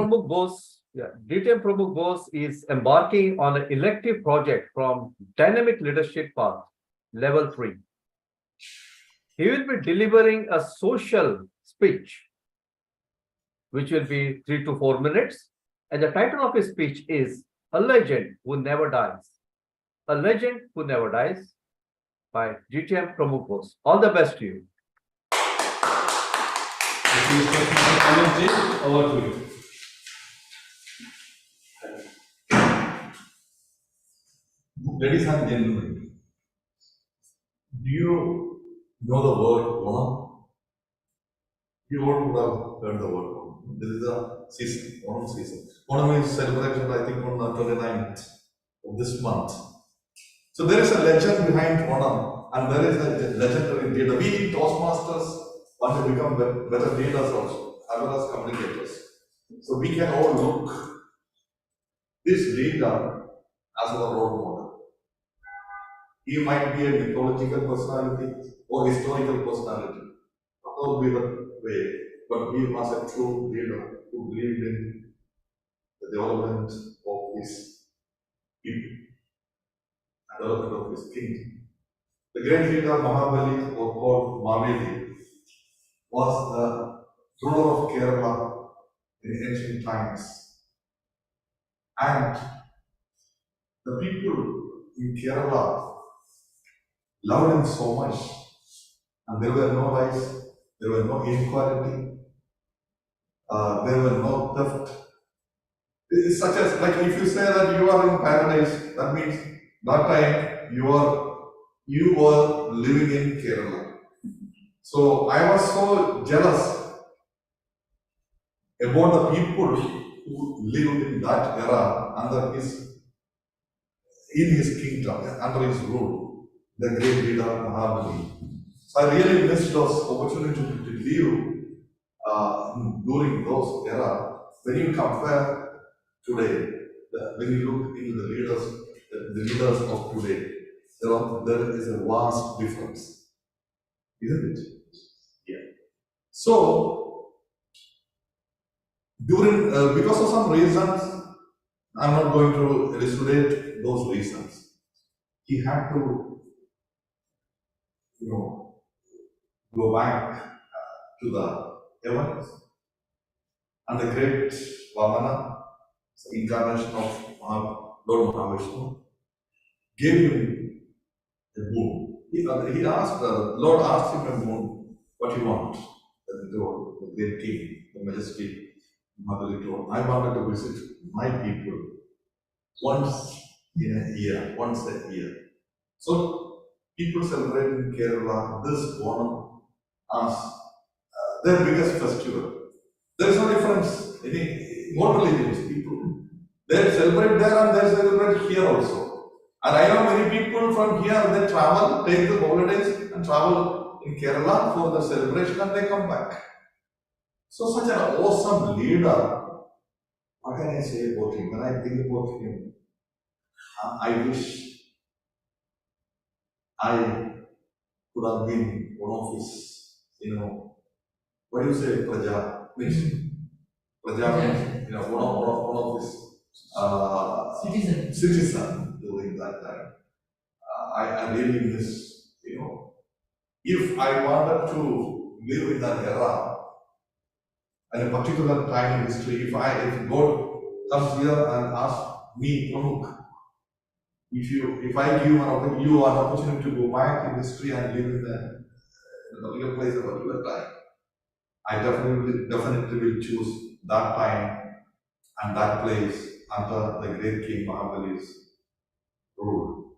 Pramukh Bose is embarking on an elective project from Dynamic Leadership Path, Level 3. He will be delivering a social speech, which will be 3 to 4 minutes. And the title of his speech is A Legend Who Never Dies. A Legend Who Never Dies by DTM Pramukh Bose. All the best to you. Over to you. Ladies and gentlemen, do you know the word Onam? You all would have heard the word Onam. This is a season, Onam season. Onam is celebrated, I think, on the 29th of this month. So there is a legend behind Onam, and there is a legendary leader. We Toastmasters want to become better leaders also, as well as communicators. So we can all look this leader as our role model. He might be a mythological personality or historical personality. not be the way, but he was a true leader who believed in the development of his people and development of his kingdom. The great leader Mahabali, or called Maveli, was the ruler of Kerala in ancient times. And the people in Kerala loved him so much, and there were no lies, there were no inequality, there were no theft. It's such as, like if you say that you are in paradise, that means that time you were living in Kerala. So I was so jealous about the people who lived in that era in his kingdom, under his rule, the great leader Mahabali. So I really missed those opportunities to live during those era. When you compare today, when you look into the leaders of today, there is a vast difference, isn't it? Yeah. So because of some reasons, I'm not going to elucidate those reasons. He had to, go back to the heavens, and the great Vamana, the incarnation of Lord Mahavishnu, gave him a boon. Lord asked him a boon, what you want? The great king, the majesty, Mahabali told, I wanted to visit my people once a year. So people celebrate in Kerala this Onam as their biggest festival. There is no difference in more religions. People, they celebrate there and they celebrate here also. And I know many people from here, they travel, take the holidays and travel in Kerala for the celebration and they come back. So such an awesome leader. What can I say about him? When I think about him, I wish I could have been one of his, what do you say, Praja? Praja means, one of his citizen during that time. I really miss, if I wanted to live in that era, at a particular time in history, if God comes here and asks me, Pramukh, if I give you an opportunity to go back in history and live in a particular place at a particular time, I definitely will choose that time and that place under the great King Mahabali's rule.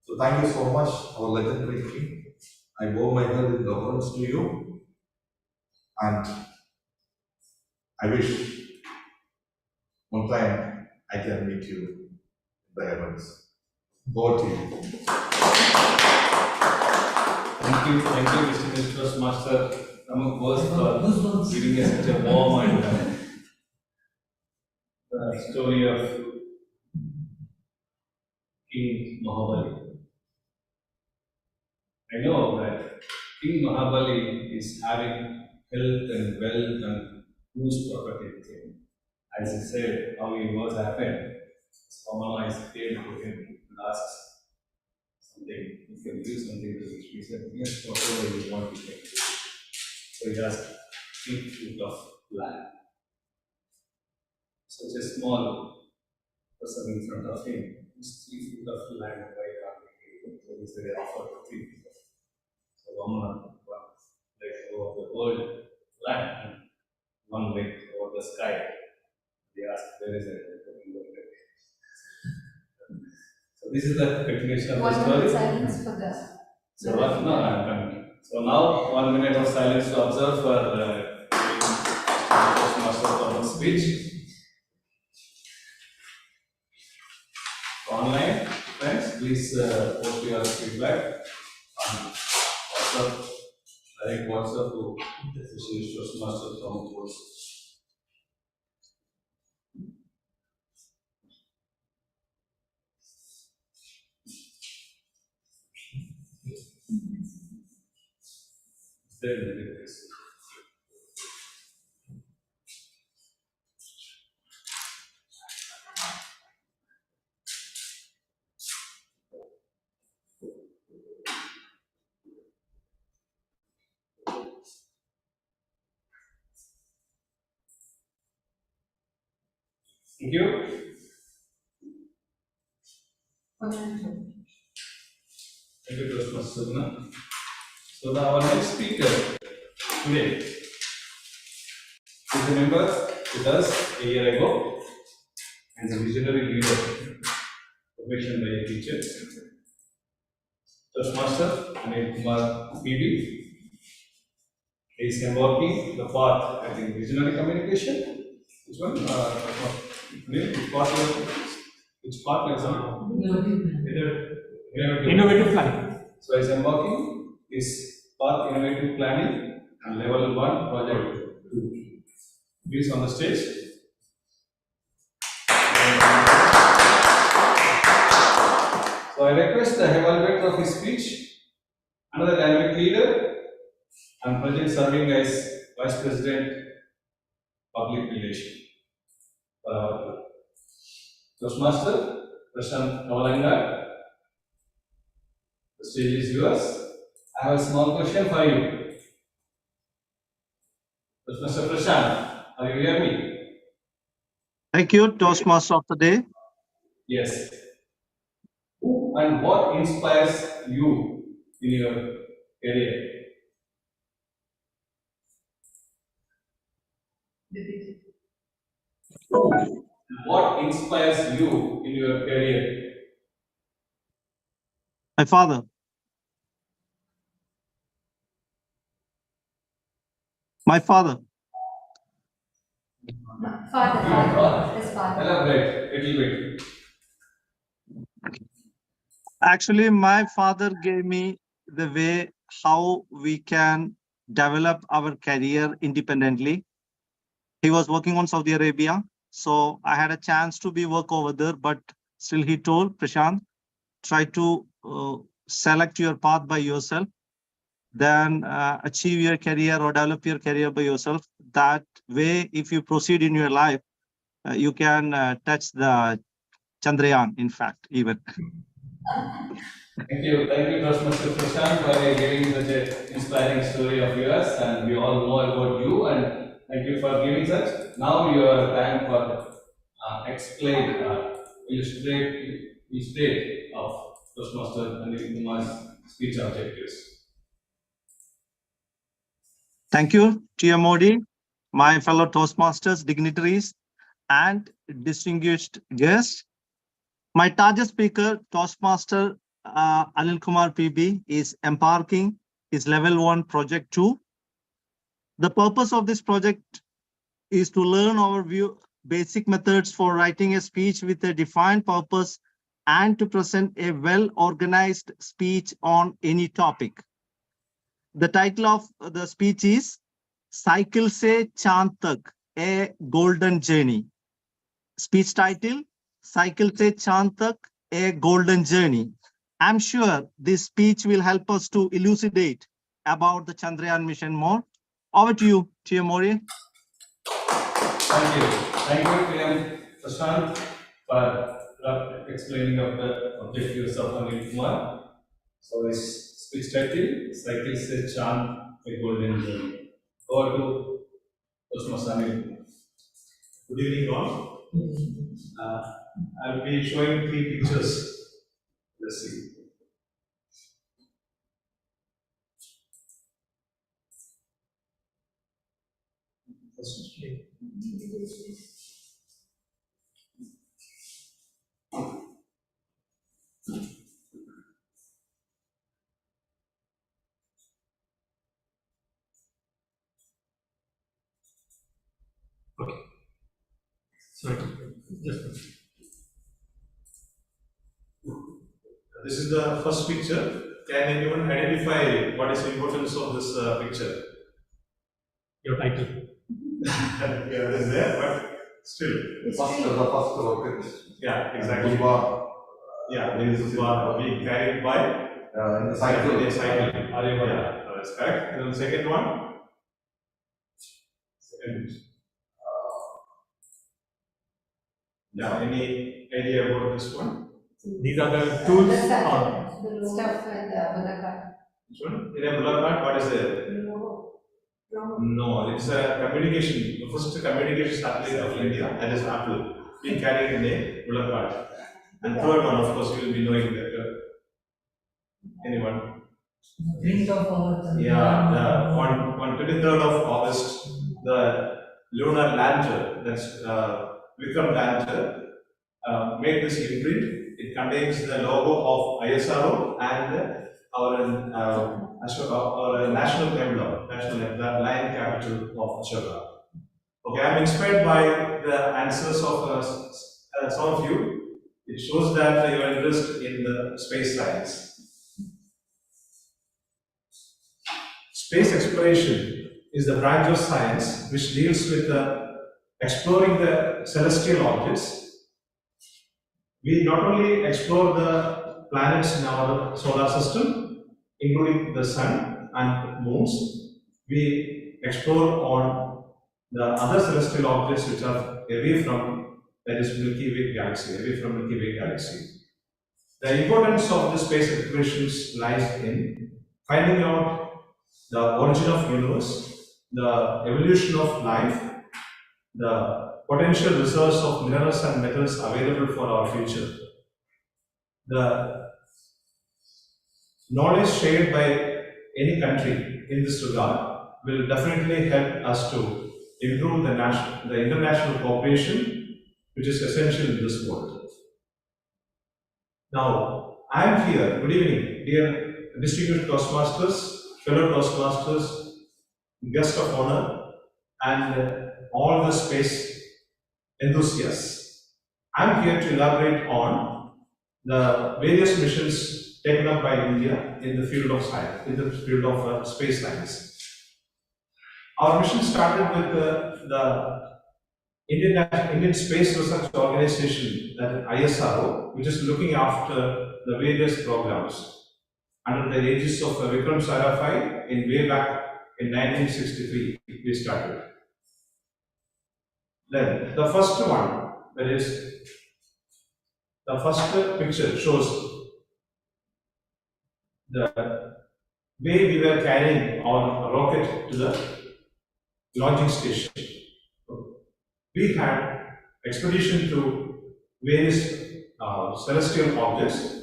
So thank you so much, our legendary king. I bow my head in reverence to you, and I wish one time I can meet you in the heavens. Over to you. Thank you, distinguished Toastmaster Pramukh Bose, for giving us such a warm and story of King Mahabali. I know that King Mahabali is having health and wealth and huge property with him. As he said, how it was happened, Vamana came to him and asked something, you can do something to which he said, yes, whatever you want, you can do. So he asked 3 feet of land. Such a small person in front of him, is 3 feet of land, why can't we give it? So he said, I offer 3 feet. So Vamana let go of the whole land and one leg over the sky. They asked, where is it? So this is the continuation of the 1 story. minute silence for that. So what? No, I'm coming. So now 1 minute of silence to observe for Toastmaster Club's speech. Online friends, please post your feedback on WhatsApp, direct WhatsApp to Toastmaster Club. There it is. Thank you. Thank you, Toastmaster Suguna. So our next speaker today is a member with us a year ago and a visionary leader commissioned by a teacher. Toastmaster Anil Kumar PB is embarking the path at the visionary communication. Which one? Which part is on? Innovative planning. So is embarking is path innovative planning and level 1 project 2. Please on the stage. So I request the evaluator of his speech, another dynamic leader, and present serving as Vice President Public Relations for our club. Toastmaster Prashant Kavalanga, the stage is yours. I have a small question for you. Toastmaster Prashant, are you hear me? Thank you, Toastmaster of the Day. Yes. Who and what inspires you in your career? What inspires you in your career? My father. My father. His father. Elaborate a little bit. Actually, my father gave me the way how we can develop our career independently. He was working on Saudi Arabia, so I had a chance to be work over there, but still he told Prashant, try to select your path by yourself, then achieve your career or develop your career by yourself. That way, if you proceed in your life, you can touch the Chandrayaan, in fact, even. Thank you, Toastmaster Prashant, for giving such an inspiring story of yours, and we all know about you, and thank you for giving such. Now your time for illustrate of Toastmaster Anil Kumar's speech objectives. Thank you, TM Modi, my fellow Toastmasters, dignitaries, and distinguished guests. My target speaker, Toastmaster Anil Kumar PB, is embarking his level 1 project 2. The purpose of this project is to learn our basic methods for writing a speech with a defined purpose and to present a well-organized speech on any topic. The title of the speech is Cycle Se Chand Tak, a Golden Journey. Speech title, Cycle Se Chand Tak, a Golden Journey. I'm sure this speech will help us to elucidate about the Chandrayaan mission more. Over to you, TM Modi. Thank you, PM Prashant, for explaining of the objectives of Anil Kumar. So his speech title, Cycle Se Chand, a Golden Journey. Over to Toastmaster Anil. Good evening, all. I'll be showing 3 pictures. Let's see. Okay. Sorry, just this is the first picture. Can anyone identify what is the importance of this picture? Your title. Yeah, it is there, but still. The first rocket. Yeah, exactly. Yeah, being carried by in the cycle. Yeah, that's correct. And then the second one. Yeah, any idea about this one? These are the tools. Stuff and Bullock. Which one? In a Bullock cart, what is it? No, it's a communication. The first communication satellite of India, that is Apple. being carried in a bullock cart. And third one, of course, you will be knowing that. Anyone? Print of our Yeah, the 23rd of August, the lunar lander, that's Vikram lander, made this imprint. It contains the logo of ISRO and our national emblem, the lion capital of Ashoka. Okay, I'm inspired by the answers of some of you. It shows that your interest in the space science. Space exploration is the branch of science which deals with exploring the celestial objects. We not only explore the planets in our solar system, including the sun and moons, we explore on the other celestial objects which are away from, that is Milky Way galaxy, away from Milky Way galaxy. The importance of the space explorations lies in finding out the origin of universe, the evolution of life, the potential reserves of minerals and metals available for our future. The knowledge shared by any country in this regard will definitely help us to improve the international cooperation which is essential in this world. Now, I am here, good evening, dear distinguished Toastmasters, fellow Toastmasters, guest of honor, and all the space enthusiasts. I am here to elaborate on the various missions taken up by India in the field of science, in the field of space science. Our mission started with the Indian Space Research Organization, that is ISRO, which is looking after the various programs under the aegis of Vikram Sarabhai in way back in 1963 we started. Then the first one, that is the first picture shows the way we were carrying our rocket to the launching station. We had expedition to various celestial objects.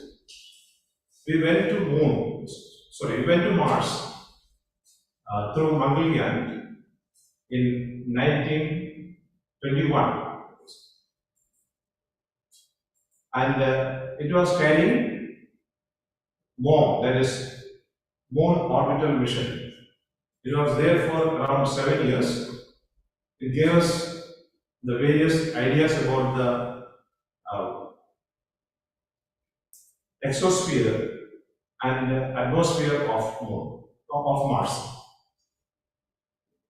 We went to Mars through Mangalyaan in 1921, and it was carrying MOM, that is Moon Orbital Mission. It was there for around 7 years. It gave us the various ideas about the exosphere and atmosphere of Mars.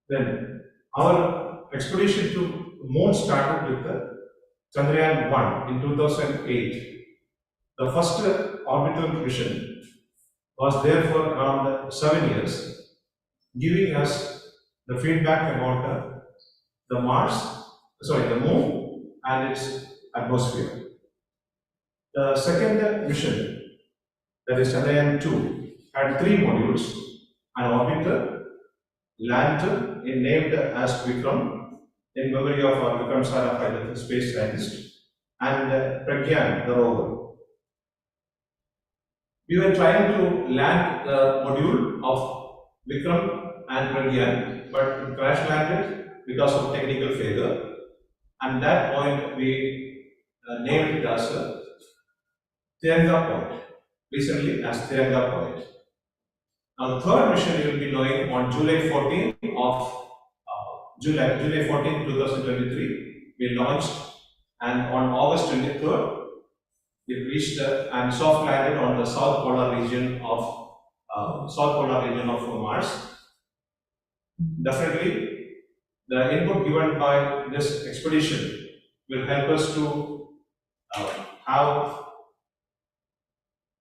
Then our expedition to Moon started with the Chandrayaan-1 in 2008. The first orbital mission was there for around 7 years, giving us the feedback about the Moon and its atmosphere. The second mission, that is Chandrayaan-2, had 3 modules: an orbiter, lander named as Vikram, in memory of our Vikram Sarabhai, the space scientist, and Pragyan, the rover. We were trying to land the module of Vikram and Pragyan, but it crash landed because of technical failure. And that point we named it as Tiranga Point, recently as Tiranga Point. Now the third mission you will be knowing on July 14, 2023, we launched, and on August 23rd, we reached and soft landed on the south polar region of Mars. Definitely, the input given by this expedition will help us to have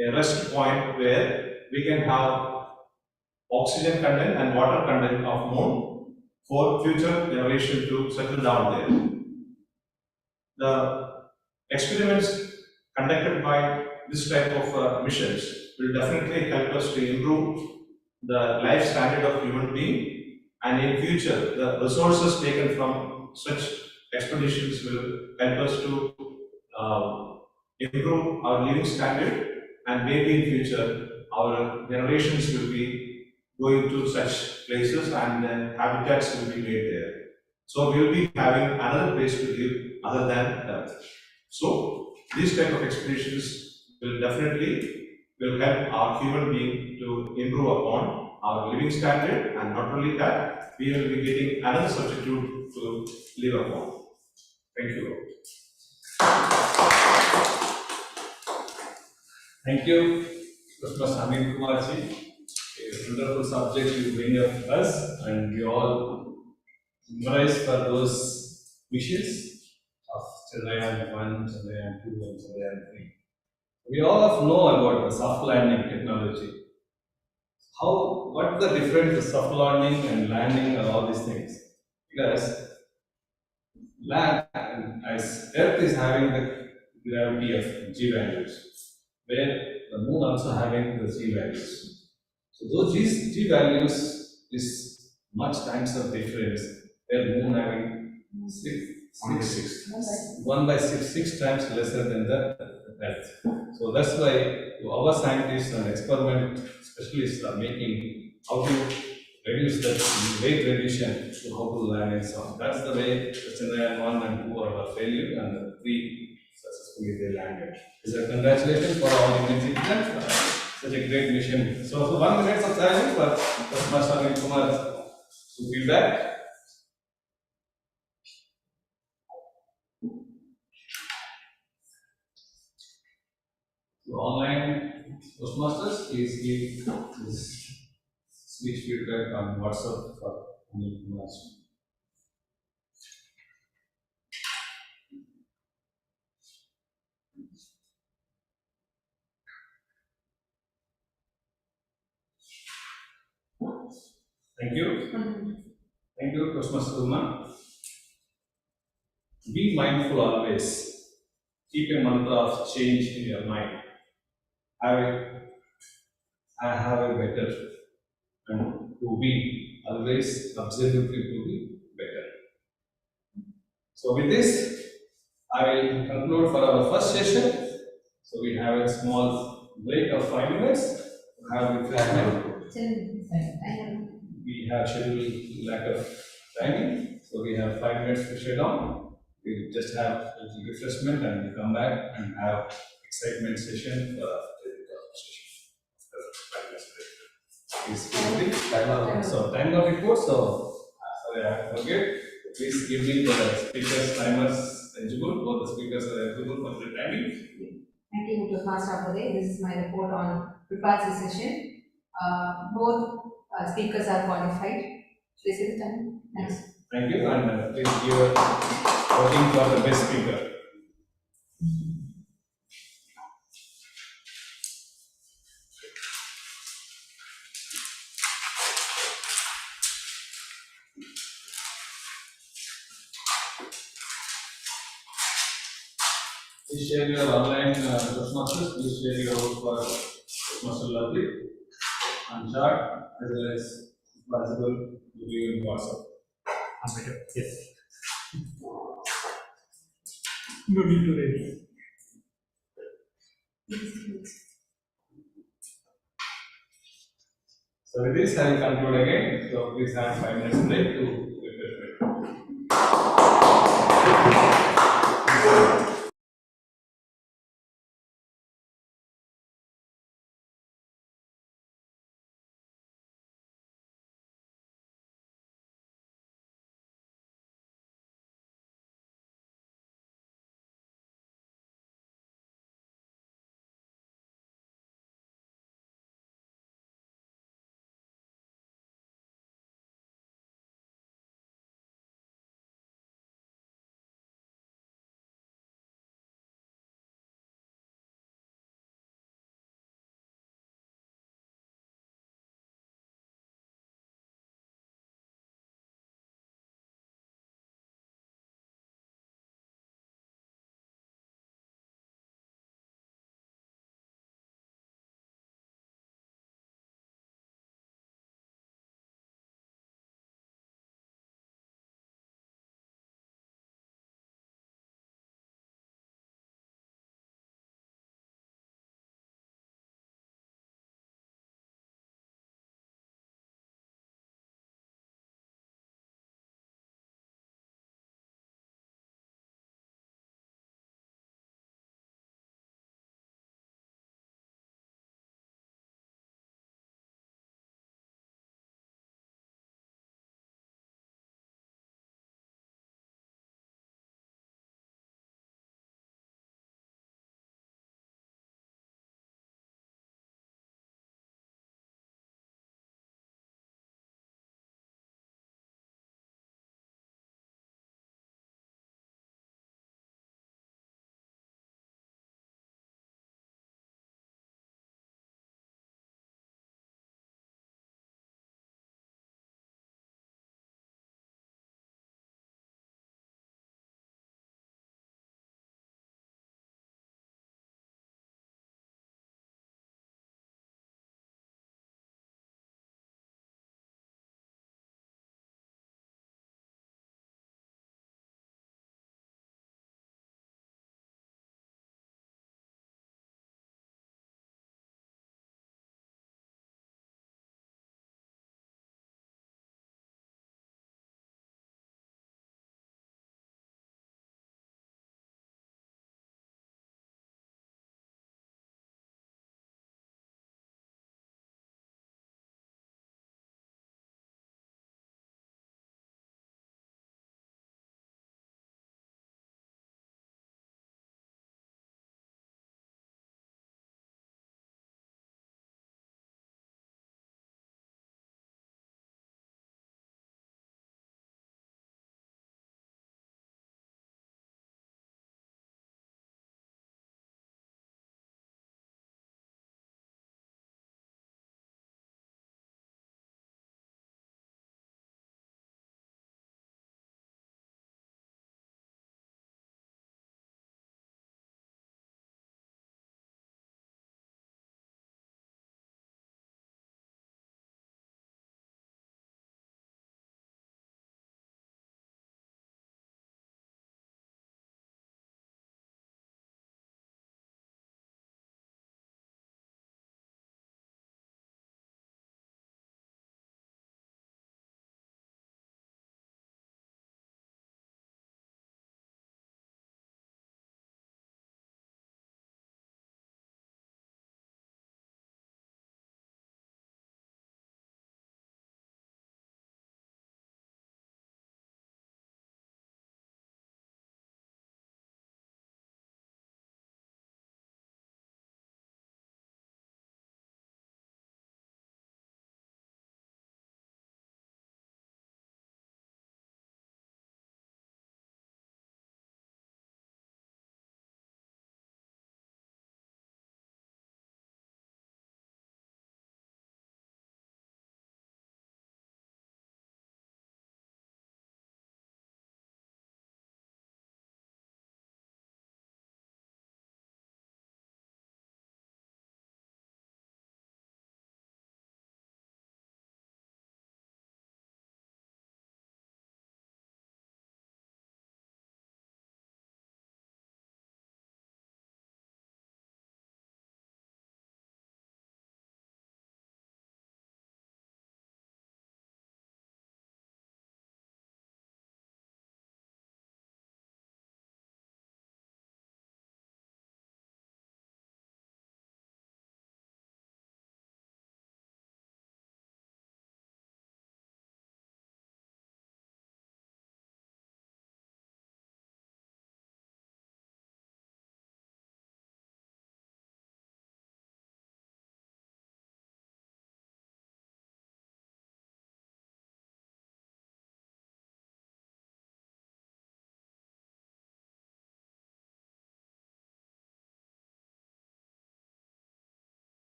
a rest point where we can have oxygen content and water content of Moon for future generation to settle down there. The experiments conducted by this type of missions will definitely help us to improve the life standard of human being, and in future the resources taken from such expeditions will help us to improve our living standard, and maybe in future our generations will be going to such places and then habitats will be made there. So we will be having another place to live other than Earth. So these type of expeditions will definitely will help our human being to improve upon our living standard, and not only that, we will be getting another substitute to live upon. Thank you. Thank you, Dr. Samir Kumarji. A wonderful subject you bring up to us, and we all memorize for those wishes of Chandrayaan 1, Chandrayaan 2, and Chandrayaan 3. We all know about the soft landing technology. What's the difference of soft landing and landing and all these things? Because land, as Earth is having the gravity of G values, where the moon also having the G values. So those G values is much times of difference, where moon having 1/6 times lesser than the Earth. So that's why our scientists and experiment specialists are making how to reduce the weight reduction to how to land and so on. That's the way the Chandrayaan 1 and 2 are failure, and the 3 successfully they landed. So congratulations for all Indian citizens. Such a great mission. So 1 minute of silence for Dr. Samir Kumar to feedback. So online Toastmasters, please give this speech feedback on WhatsApp for Anil Kumar. Thank you. Thank you, Toastmaster Uma. Be mindful always. Keep a mantra of change in your mind. I have a better, and to be always absolutely to be better. So with this, I will conclude for our first session. So we have a small break of 5 minutes. Have refreshment. We have scheduled lack of timing, so we have 5 minutes to shut down. We just have a little refreshment and we come back and have excitement session for the session. So time out report. So sorry, I forget. Please give me the speakers timers eligible. Both the speakers are eligible for the timing. Thank you, Toastmaster Apode. This is my report on prepared session. Both speakers are qualified. Please see the time. Thanks. Thank you, and please give a voting for the best speaker. Please share your online Toastmasters. Please share your vote for Toastmaster Lovely and chat, as well as if possible to view in WhatsApp. Yes. No need to raise. So with this, I will conclude again. So please have 5 minutes break to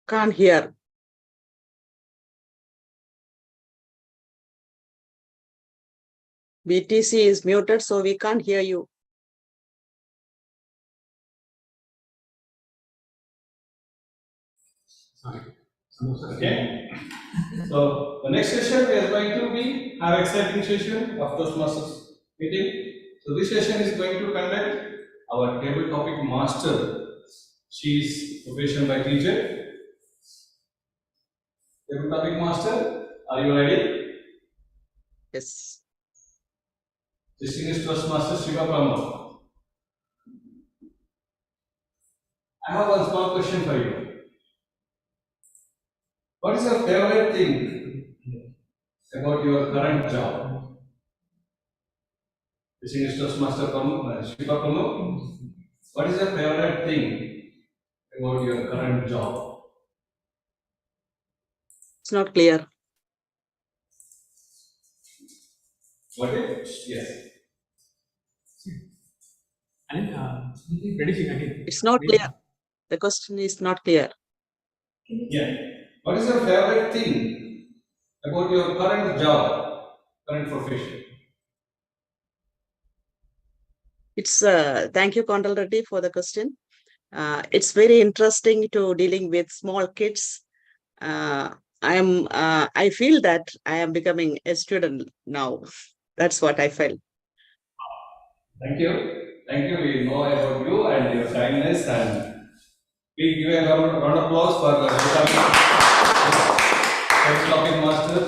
Can't hear. BTC is muted, so we can't hear you. Okay. So the next session we are going to be have exciting session of Toastmasters meeting. So this session is going to conduct our table topic master. She is profession by teacher. Table topic master, are you ready? Yes. Distinguished Toastmaster Shiva Pramod. I have one small question for you. What is your favorite thing about your current job? Distinguished Toastmaster Shiva Pramod. What is your favorite thing about your current job? It's not clear. What is? Yes. It's not clear. The question is not clear. Yeah. What is your favorite thing about your current job, current profession? It's thank you, Kondal Reddy, for the question. It's very interesting to dealing with small kids. I feel that I am becoming a student now. That's what I felt. Thank you. Thank you. We know about you and your kindness, and we give a round of applause for the topic master,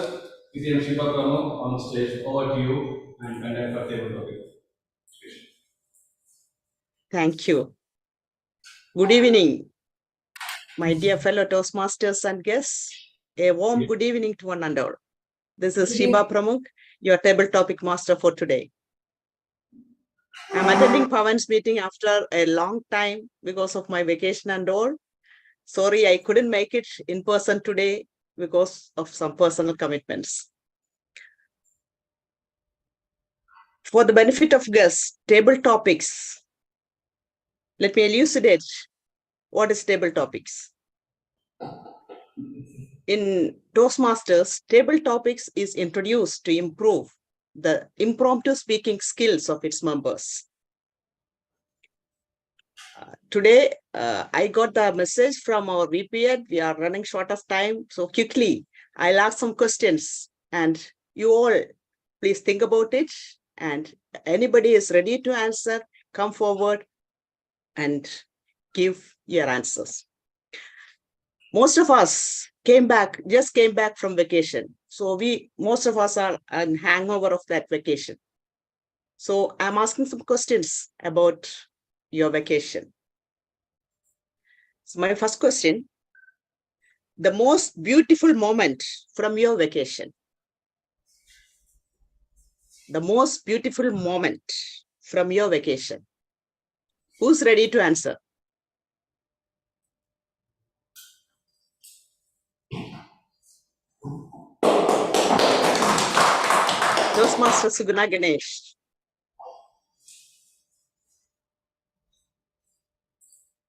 P.M. Shiva Pramod on stage. Over to you and conduct our table topic. Thank you. Good evening, my dear fellow Toastmasters and guests. A warm good evening to one and all. This is Shiva Pramuk, your table topic master for today. I'm attending Bhavans meeting after a long time because of my vacation and all. Sorry, I couldn't make it in person today because of some personal commitments. For the benefit of guests, table topics. Let me elucidate what is table topics. In Toastmasters, table topics is introduced to improve the impromptu speaking skills of its members. Today, I got the message from our VPN. We are running short of time. So quickly, I'll ask some questions and you all please think about it. And anybody is ready to answer, come forward and give your answers. Most of us just came back from vacation. So most of us are on hangover of that vacation. So I'm asking some questions about your vacation. So my first question, the most beautiful moment from your vacation. The most beautiful moment from your vacation. Who's ready to answer? Toastmaster Suguna Ganesh.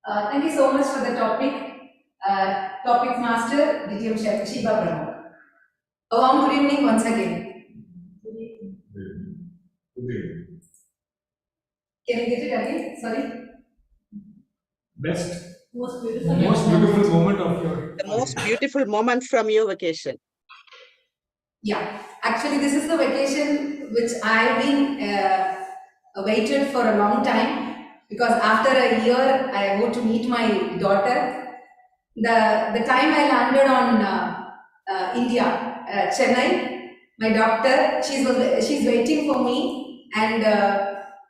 Thank you so much for the topic. Topic master, DTM Chef Shiva Pramod. A warm good evening once again. Can you get it again? Sorry. Most beautiful moment of your. The most beautiful moment from your vacation. Yeah, actually this is the vacation which I've been waited for a long time, because after a year I go to meet my daughter. The time I landed on India, Chennai, my daughter, she's waiting for me, and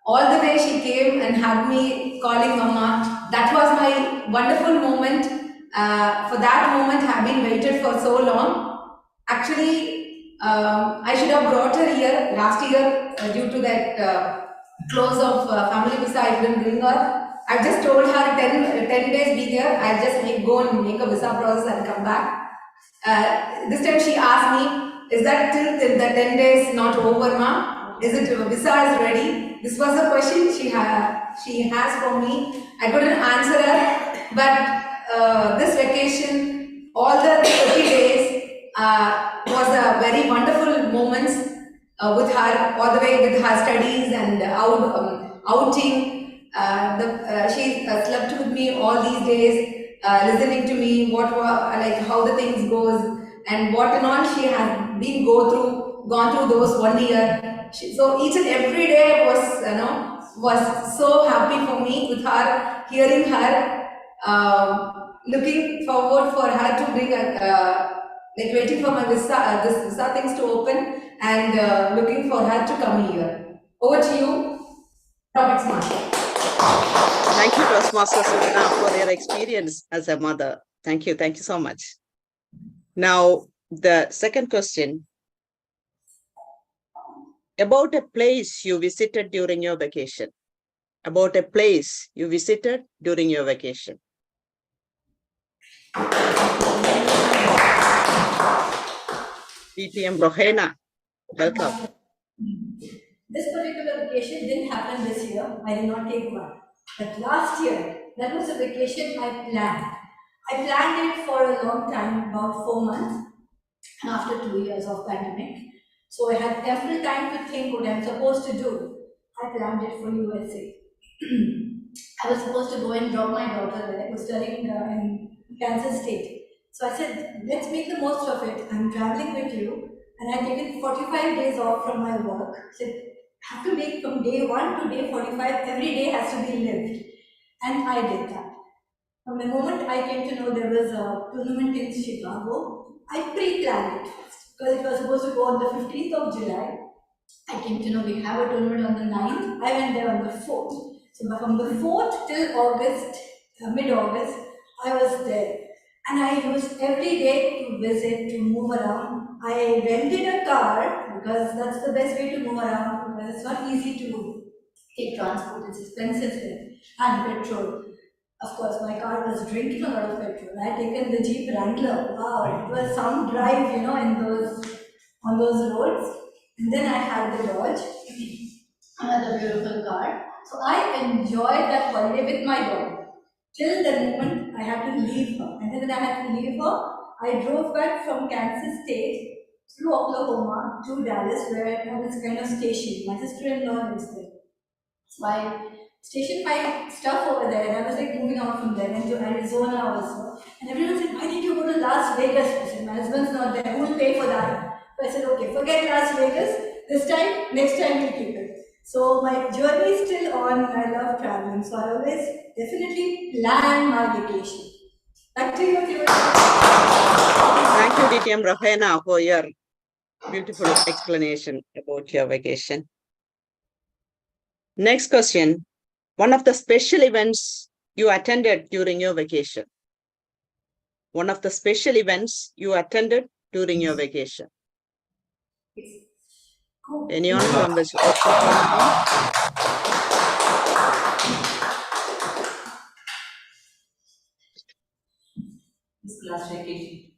all the way she came and hugged me, calling Mama. That was my wonderful moment. For that moment I have been waited for so long. Actually, I should have brought her here last year due to that close of family visa. I couldn't bring her. I just told her 10 days be there. I'll just go and make a visa process and come back. This time she asked me, is that till the 10 days not over, ma? Is it visa is ready? This was a question she has for me. I couldn't answer her, but this vacation all the 30 days was a very wonderful moments with her, all the way with her studies and outing. She slept with me all these days, listening to me like how the things goes and what and all she has been gone through those 1 year. So each and every day was so happy for me with her, hearing her, looking forward for her to bring like waiting for my visa, this visa things to open and looking for her to come here. Over to you, Topics Master. Thank you, Toastmaster Suguna, for your experience as a mother. Thank you so much. Now, the second question. About a place you visited during your vacation. About a place you visited during your vacation. DTM Rohena, welcome. This particular vacation didn't happen this year. I did not take one. But last year, that was a vacation I planned. I planned it for a long time, about 4 months, after 2 years of pandemic. So I had ample time to think what I'm supposed to do. I planned it for USA. I was supposed to go and drop my daughter there. I was studying in Kansas State. So I said, let's make the most of it. I'm traveling with you. And I've taken 45 days off from my work. So I have to make from day 1 to day 45, every day has to be lived. And I did that. From the moment I came to know there was a tournament in Chicago, I pre-planned it first. Because it was supposed to go on the 15th of July. I came to know we have a tournament on the 9th. I went there on the 4th. So from the 4th till August, mid-August, I was there. And I used every day to visit, to move around. I rented a car because that's the best way to move around because it's not easy to take transport, it's expensive there. And petrol. Of course, my car was drinking a lot of petrol. I had taken the Jeep Wrangler. Wow, it was some drive, on those roads. And then I had the Dodge, another beautiful car. So I enjoyed that holiday with my daughter. Till the moment I had to leave her. And then when I had to leave her, I drove back from Kansas State through Oklahoma to Dallas, where I was kind of stationed. My sister-in-law lives there. So I stationed my stuff over there, and I was like moving out from there into Arizona also. And everyone said, why did you go to Las Vegas? I said, my husband's not there, who will pay for that? So I said, okay, forget Las Vegas. This time, next time we'll keep it. So my journey is still on, and I love traveling. So I always definitely plan my vacation. Back to you, Theo. Thank you, DTM Rohena, for your beautiful explanation about your vacation. Next question. One of the special events you attended during your vacation. One of the special events you attended during your vacation. Anyone from the This last vacation.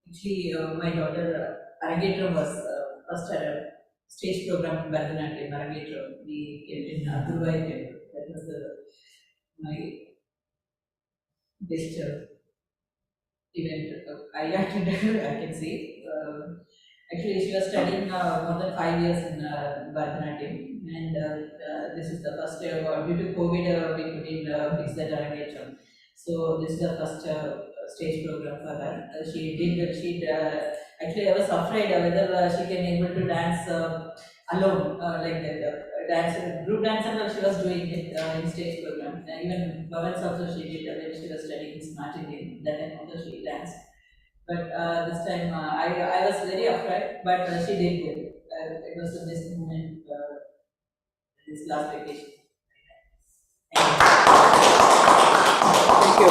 Actually, my daughter Aragator was first at a stage program in Bharatanatyam, Aragator. We came in Dubai temple. That was my best event I attended, I can say. Actually, she was studying more than 5 years in Bharatanatyam, and this is the first year. Due to COVID, we couldn't fix that Aragator. So this is the first stage program for her. Actually, I was afraid whether she can able to dance alone, like that. Group dance and all she was doing it in stage program. Even Bhavans also she did when she was studying in Smart Indian. That time also she danced. But this time I was very afraid, but she did good. It was the best moment this last vacation.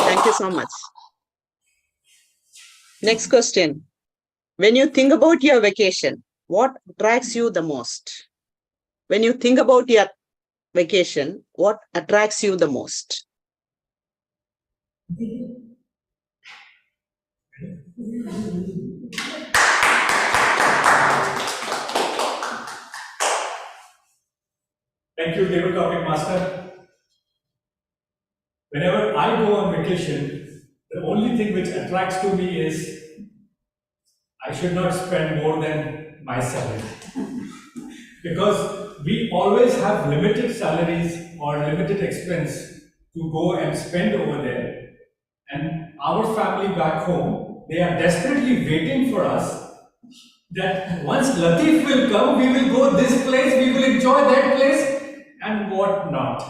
Thank you so much. Next question. When you think about your vacation, what attracts you the most? When you think about your vacation, what attracts you the most? Thank you, David Topic Master. Whenever I go on vacation, the only thing which attracts to me is I should not spend more than my salary. Because we always have limited salaries or limited expense to go and spend over there. And our family back home, they are desperately waiting for us that once Latif will come, we will go this place, we will enjoy that place and what not.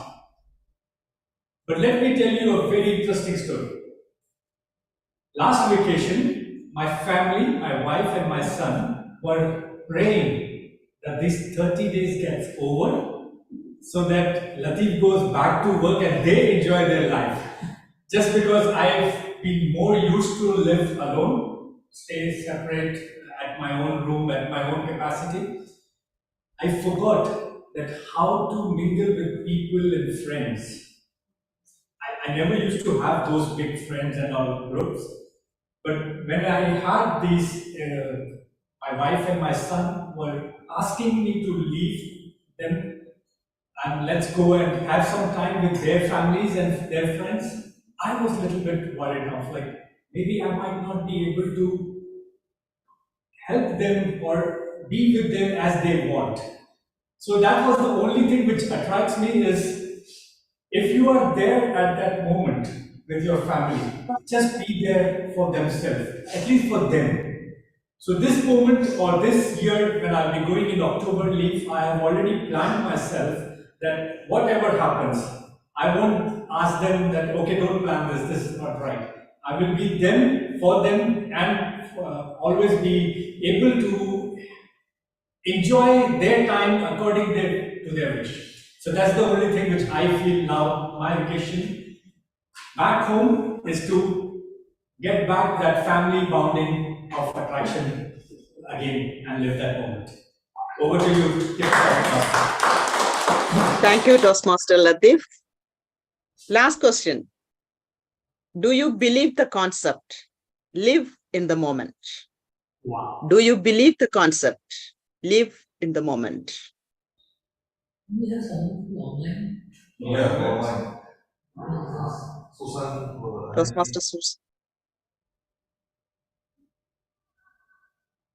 But let me tell you a very interesting story. Last vacation, my family, my wife and my son were praying that this 30 days gets over so that Latif goes back to work and they enjoy their life. Just because I've been more used to live alone, stay separate at my own room, at my own capacity, I forgot that how to mingle with people and friends. I never used to have those big friends and all groups. But when I had these, my wife and my son were asking me to leave them and let's go and have some time with their families and their friends, I was a little bit worried of like, maybe I might not be able to help them or be with them as they want. So that was the only thing which attracts me is if you are there at that moment with your family, just be there for themselves, at least for them. So this moment or this year when I'll be going in October leave, I have already planned myself that whatever happens, I won't ask them that, okay, don't plan this is not right. I will be them, for them and always be able to enjoy their time according to their wish. So that's the only thing which I feel now, my vacation back home is to get back that family bonding of attraction again and live that moment. Over to you. Thank you, Toastmaster Latif. Last question. Do you believe the concept? Live in the moment. Wow. Do you believe the concept? Live in the moment. We have someone online. Yeah, online. Susan. Toastmaster Susan.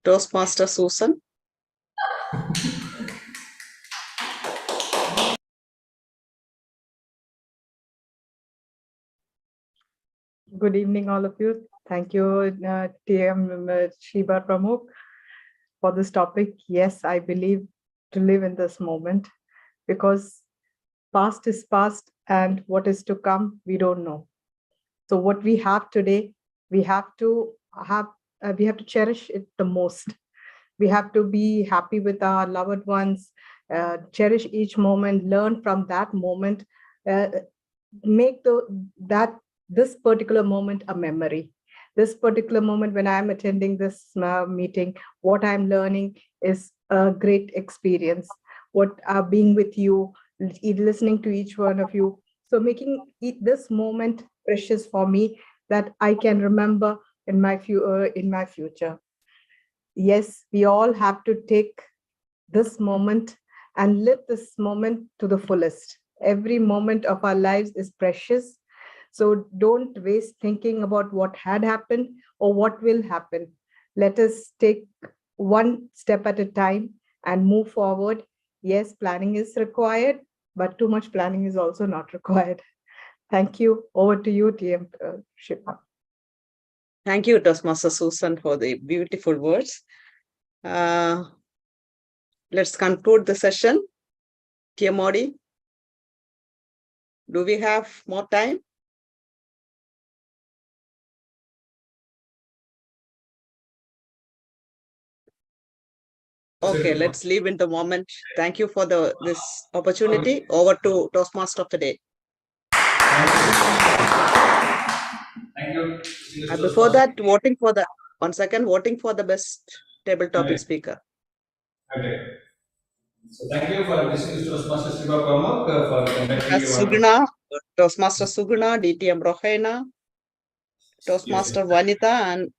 Toastmaster Susan. Good evening, all of you. Thank you, TM Shiba Pramukh, for this topic. Yes, I believe to live in this moment because past is past and what is to come, we don't know. So what we have today, we have to cherish it the most. We have to be happy with our loved ones, cherish each moment, learn from that moment, make this particular moment a memory. This particular moment when I'm attending this meeting, what I'm learning is a great experience. What being with you, listening to each one of you. So making this moment precious for me that I can remember in my future. Yes, we all have to take this moment and live this moment to the fullest. Every moment of our lives is precious. So don't waste thinking about what had happened or what will happen. Let us take one step at a time and move forward. Yes, planning is required, but too much planning is also not required. Thank you. Over to you, TM Shiva. Thank you, Toastmaster Susan, for the beautiful words. Let's conclude the session. TM Modi, do we have more time? Okay, let's live in the moment. Thank you for this opportunity. Over to Toastmaster of the day. Thank you. Before that, voting for the best table topic speaker. Okay. So thank you for listening to Toastmaster Shiva Pramukh for conducting Suguna, Toastmaster Suguna, DTM Rohena, Toastmaster Vanita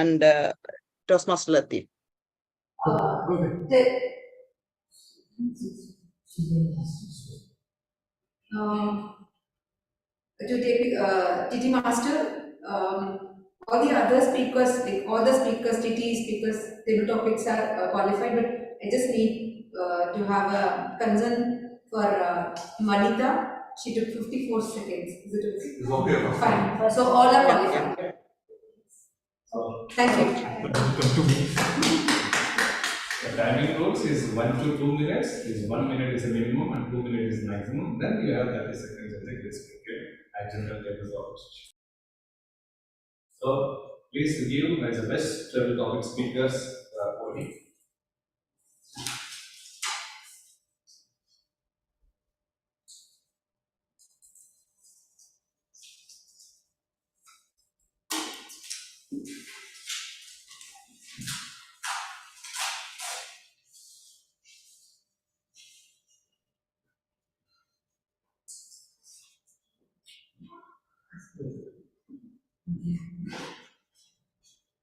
and Toastmaster Latif. to take TT Master. All the other speakers, like all the speakers, TT speakers, table topics are qualified, but I just need to have a concern for Manita. She took 54 seconds. Is it okay? It's okay. Fine. So all are Yeah, qualified. Thank you. Come to me. The timing rules is 1 to 2 minutes, is 1 minute is a minimum and 2 minutes is maximum. Then you have 30 seconds as a guest speaker at general tables opposition. So please give as the best travel topic speakers body.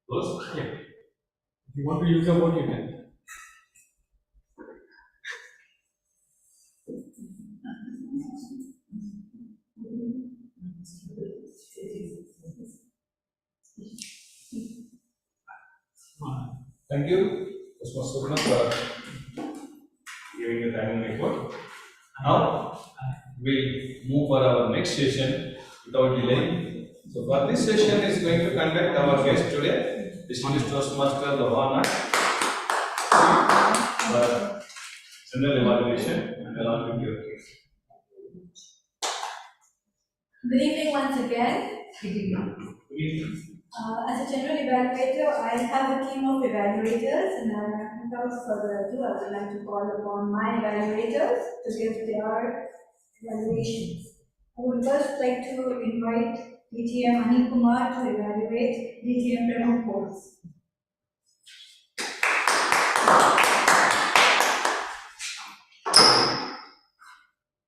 Close? Yeah. If you want to use the word, you can. Thank you, Toastmasters for giving the timing report. Now we'll move for our next session without delay. So for this session is going to conduct our guest today, distinguished Toastmaster Bhavans for general evaluation and along with your case. Good evening once again. As a general evaluator, I have a team of evaluators, and without further ado, I would like to call upon my evaluators to give their evaluations. I would first like to invite DTM Anil Kumar to evaluate DTM Pramukh Bose.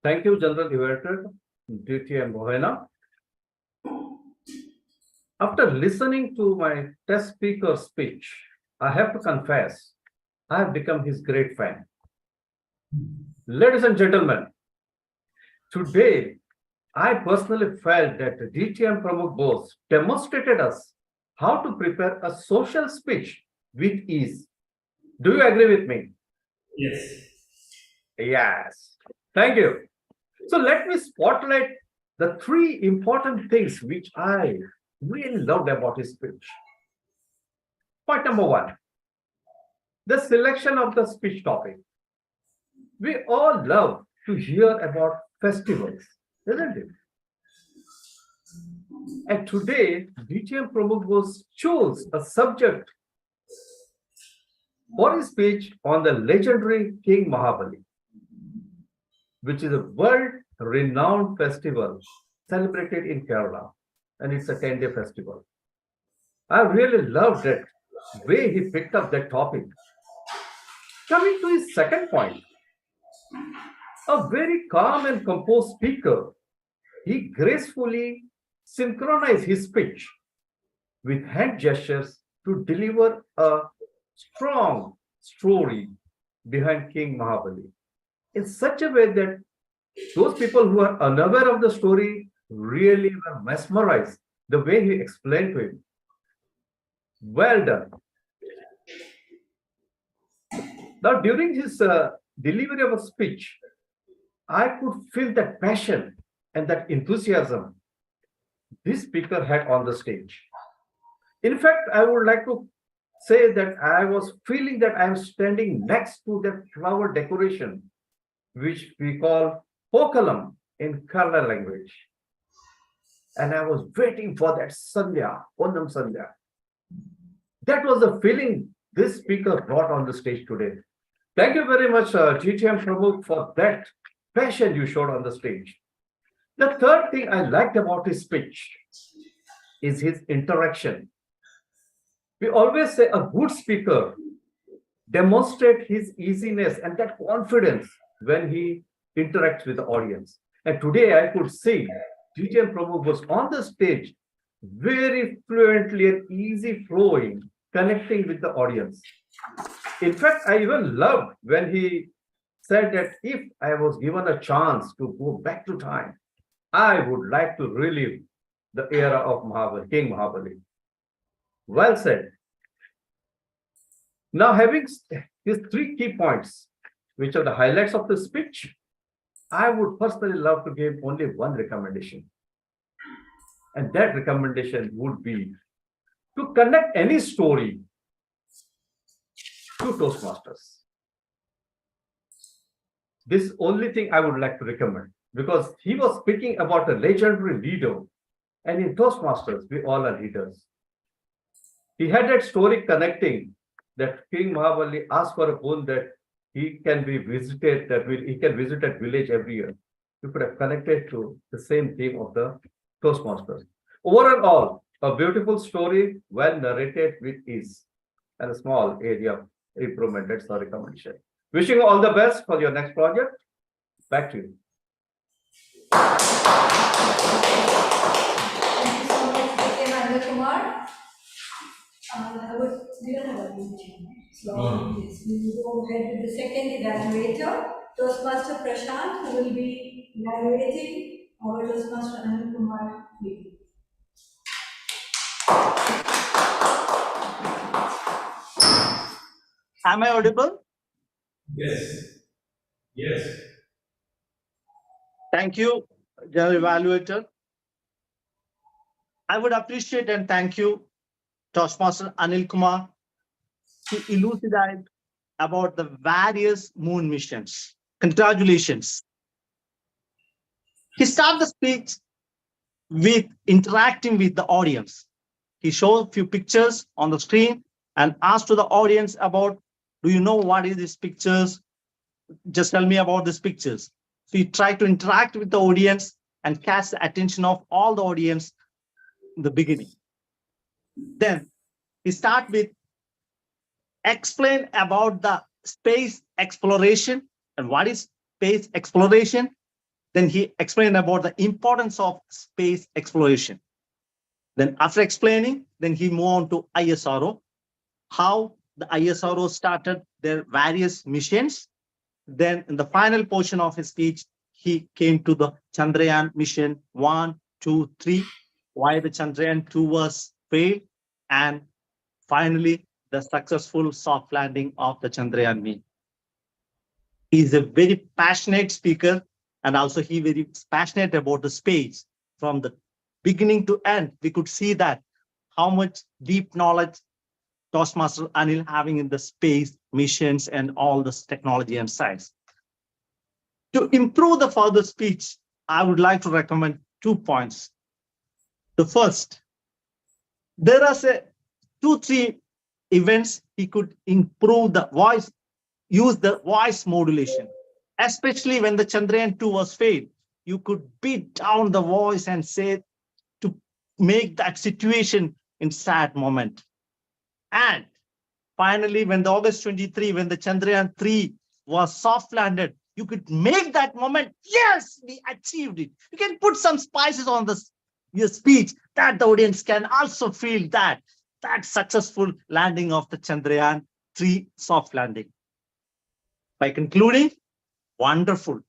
Thank you, General Evaluator, DTM Mohena. After listening to my test speaker's speech, I have to confess, I have become his great fan. Ladies and gentlemen, today, I personally felt that DTM Pramukh Bose demonstrated us how to prepare a social speech with ease. Do you agree with me? Yes. Yes. Thank you. So let me spotlight the three important things which I really loved about his speech. Point number one, the selection of the speech topic. We all love to hear about festivals, isn't it? And today, DTM Pramukh Bose chose a subject for his speech on the legendary King Mahabali, which is a world-renowned festival celebrated in Kerala, and it's a 10-day festival. I really loved that way he picked up that topic. Coming to his second point, a very calm and composed speaker, he gracefully synchronized his speech with hand gestures to deliver a strong story behind King Mahabali in such a way that those people who are unaware of the story really were mesmerized the way he explained to him. Well done. Now, during his delivery of a speech, I could feel that passion and that enthusiasm this speaker had on the stage. In fact, I would like to say that I was feeling that I am standing next to that flower decoration, which we call Pokalam in Kannada language. And I was waiting for that Sandhya, Onam Sandhya. That was the feeling this speaker brought on the stage today. Thank you very much, GTM Pramukh, for that passion you showed on the stage. The third thing I liked about his speech is his interaction. We always say a good speaker demonstrates his easiness and that confidence when he interacts with the audience. And today I could see GTM Pramukh was on the stage very fluently and easy flowing, connecting with the audience. In fact, I even loved when he said that if I was given a chance to go back to time, I would like to relive the era of King Mahabali. Well said. Now, having his three key points, which are the highlights of the speech, I would personally love to give only one recommendation. And that recommendation would be to connect any story to Toastmasters. This is only thing I would like to recommend, because he was speaking about a legendary leader, and in Toastmasters, we all are leaders. He had that story connecting that King Mahabali asked for a boon that he can be visited, he can visit that village every year. You could have connected to the same theme of the Toastmasters. Overall, a beautiful story, well narrated with ease, and a small area of improvement. That's our recommendation. Wishing you all the best for your next project. Back to you. Thank you so much, Dr. Kumar. We don't have a meeting. So yes, we will go ahead with the second evaluator, Toastmaster Prashant, who will be evaluating our Toastmaster Anil Kumar meeting. Am I audible? Yes. Yes. Thank you, General Evaluator. I would appreciate and thank you, Toastmaster Anil Kumar, to elucidate about the various moon missions. Congratulations. He started the speech with interacting with the audience. He showed a few pictures on the screen and asked to the audience about, do you know what is these pictures? Just tell me about these pictures. So he tried to interact with the audience and catch the attention of all the audience in the beginning. Then he started with explain about the space exploration and what is space exploration. Then he explained about the importance of space exploration. Then after explaining, then he moved on to ISRO, how the ISRO started their various missions. Then in the final portion of his speech, he came to the Chandrayaan mission 1, 2, 3, why the Chandrayaan 2 was failed, and finally the successful soft landing of the Chandrayaan mission. He's a very passionate speaker, and also he very passionate about the space. From the beginning to end, we could see that how much deep knowledge Toastmaster Anil having in the space missions and all this technology and science. To improve the further speech, I would like to recommend 2 points. The first, there are 2-3 events he could improve the voice, use the voice modulation, especially when the Chandrayaan 2 was failed. You could beat down the voice and say to make that situation in sad moment. And finally, when the August 23, when the Chandrayaan 3 was soft landed, you could make that moment, yes, we achieved it. You can put some spices on your speech that the audience can also feel that successful landing of the Chandrayaan 3 soft landing. By concluding, wonderful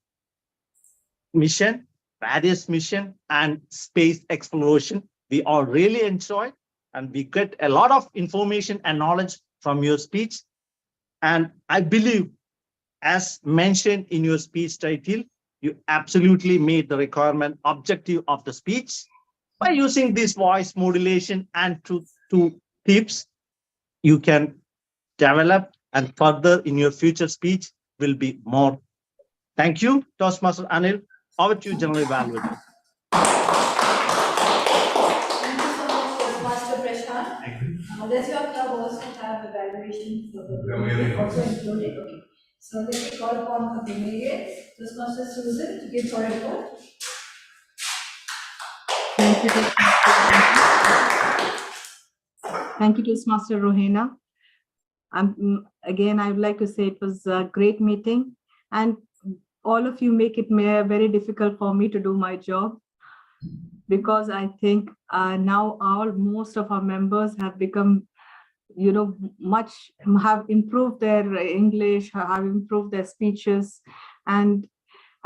mission, various mission and space exploration. We all really enjoy and we get a lot of information and knowledge from your speech. And I believe, as mentioned in your speech title, you absolutely made the requirement objective of the speech. By using this voice modulation and two tips, you can develop and further in your future speech will be more. Thank you, Toastmaster Anil. Over to you, General Evaluator. Thank you so much, Toastmaster Prashant. Does your club also have evaluation for the also included? Okay. So let me call upon the Brigadier, Toastmaster Susan, to give her report. Thank you, Thank you, Toastmaster Rohena. Again, I would like to say it was a great meeting, and all of you make it very difficult for me to do my job, because I think now most of our members have become, have improved their English, have improved their speeches, and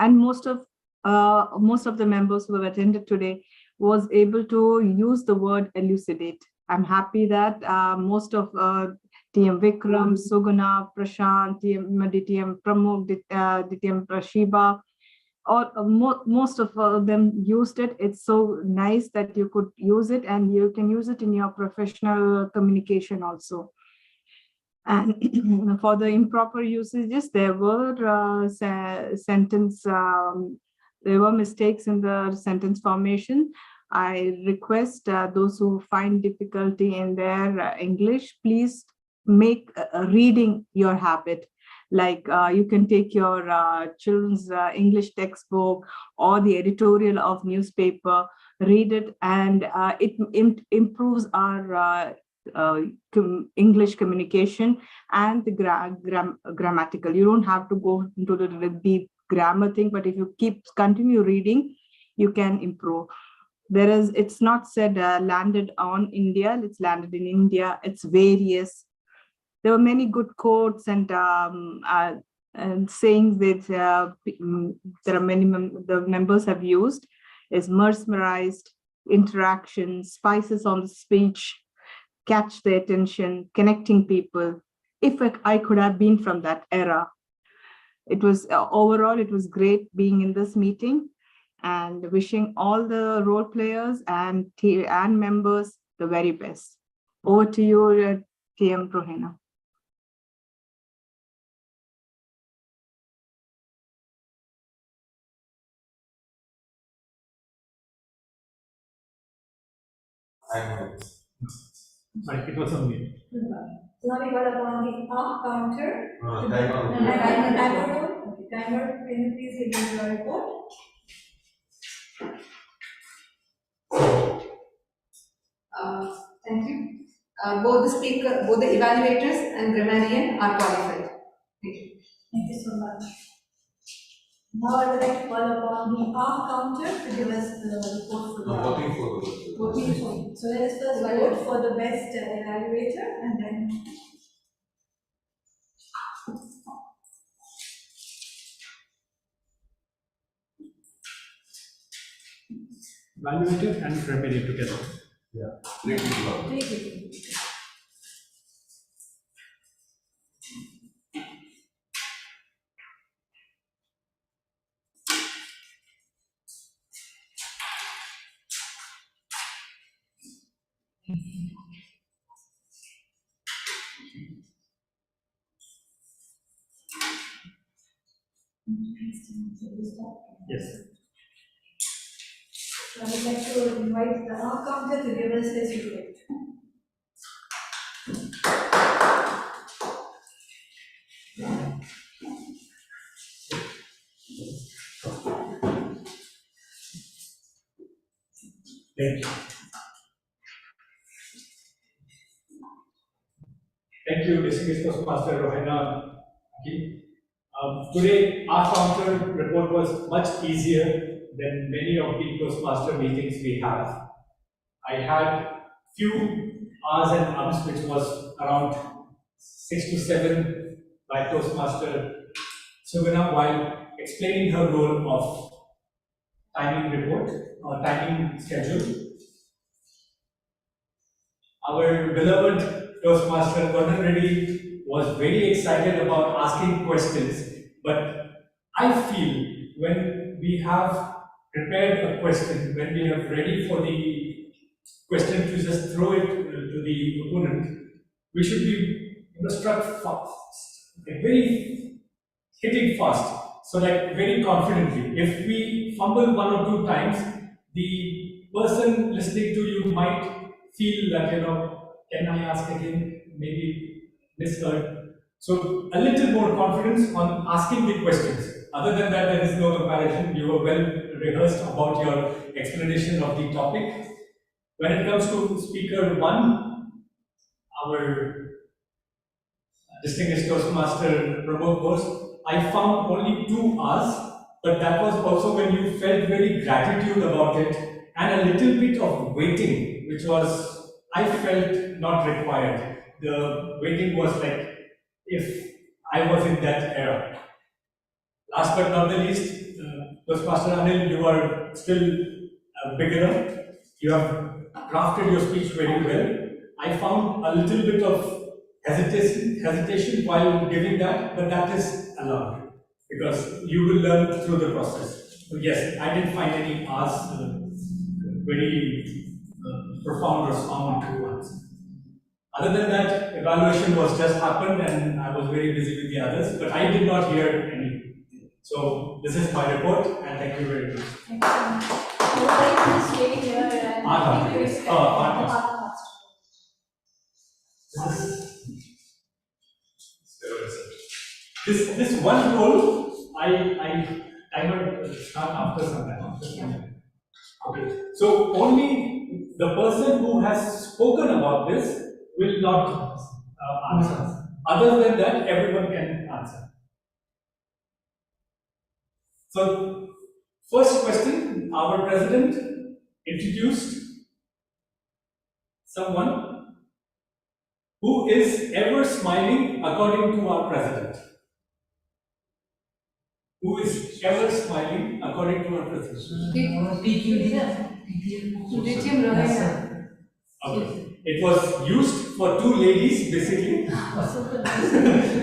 most of most of the members who have attended today was able to use the word elucidate. I'm happy that most of TM Vikram, Suguna, Prashant, DTM Pramuk, DTM Prashiba, or most of them used it. It's so nice that you could use it, and you can use it in your professional communication also. And for the improper usages, there were there were mistakes in the sentence formation. I request those who find difficulty in their English, please make reading your habit. Like you can take your children's English textbook or the editorial of newspaper, read it, and it improves our English communication and the grammatical. You don't have to go into the deep grammar thing, but if you continue reading, you can improve. It's not said landed on India, it's landed in India, it's various. There were many good quotes and sayings that there are many the members have used, is mesmerized, interaction, spices on the speech, catch the attention, connecting people. If I could have been from that era. It was overall, it was great being in this meeting, and wishing all the role players and members the very best. Over to you, TM Prohena. It was on me. Now we call upon the up counter. Timer. Can you please give your report? Thank you. Both the evaluators and grammarian are qualified. Thank you. Thank you so much. Now I would like to call upon the up counter to give us the report for the voting for. So let us first vote for the best evaluator and then. Evaluator and grammarian together. Yeah. Three people. Yes. I would like to invite the up counter to give us his report. Thank you. Thank you, distinguished Toastmaster Rohena. Today, our counter report was much easier than many of the Toastmaster meetings we have. I had few ahs and ums, which was around 6 to 7 by Toastmaster Suguna while explaining her role of timing report or timing schedule. Our beloved Toastmaster Varnan Reddy was very excited about asking questions, but I feel when we have prepared a question, when we are ready for the question to just throw it to the opponent, we should be struck fast, very hitting fast, so like very confidently. If we fumble 1 or 2 times, the person listening to you might feel that, can I ask again, maybe misheard. So a little more confidence on asking the questions. Other than that, there is no comparison. You were well rehearsed about your explanation of the topic. When it comes to speaker 1, our distinguished Toastmaster Pramod Ghosh, I found only 2 hours, but that was also when you felt very gratitude about it and a little bit of waiting, which was, I felt, not required. The waiting was like if I was in that era. Last but not the least, Toastmaster Anil, you are still a beginner. You have crafted your speech very well. I found a little bit of hesitation while giving that, but that is allowed because you will learn through the process. So yes, I didn't find any very profound or sound ones. Other than that, evaluation was just happened and I was very busy with the others, but I did not hear any. So this is my report and thank you very much. Thank you so much. I would like to stay here and Art give you master. Art master. art master. This one role, I would start after some time. Okay. So only the person who has spoken about this will not answer. Other than that, everyone can answer. So, first question, our president introduced someone who is ever smiling according to our president. Who is ever smiling according to our president? Okay. It was used for two ladies basically,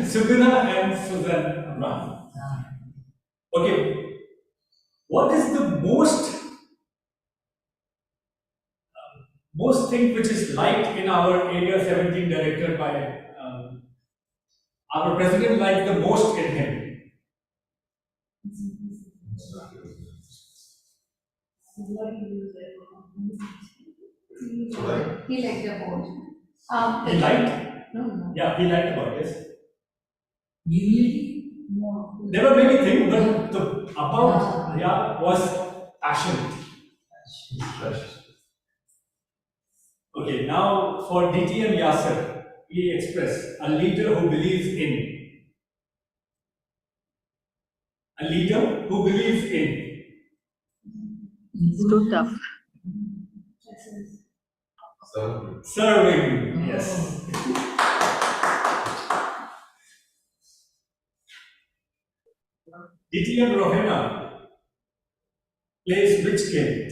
Suguna and Susan Abraham. Okay, what is the most thing which is liked in our Area 17 director by our president liked the most in him? He liked the board. He liked? No. Yeah, he liked about this. No. There were many things, but the about was passion. Okay, now for DT and Yasser, we express a leader who believes in. A leader who believes in. It's too tough. Serving, yes. DT and Rohena plays which game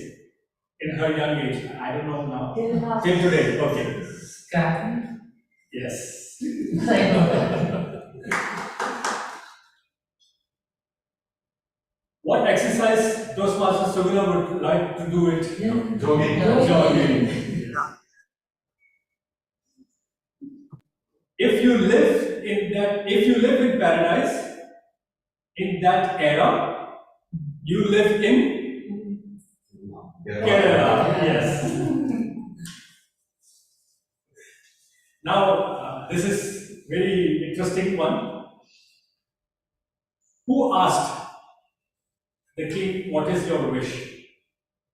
in her young age? I don't know now. Till today, okay. Scrap. Yes. What exercise Toastmaster Suguna would like to do it? Jogging. Jogging. If you live in paradise, in that era, you live in Kerala. Yes. Now, this is very interesting one. Who asked the king, what is your wish?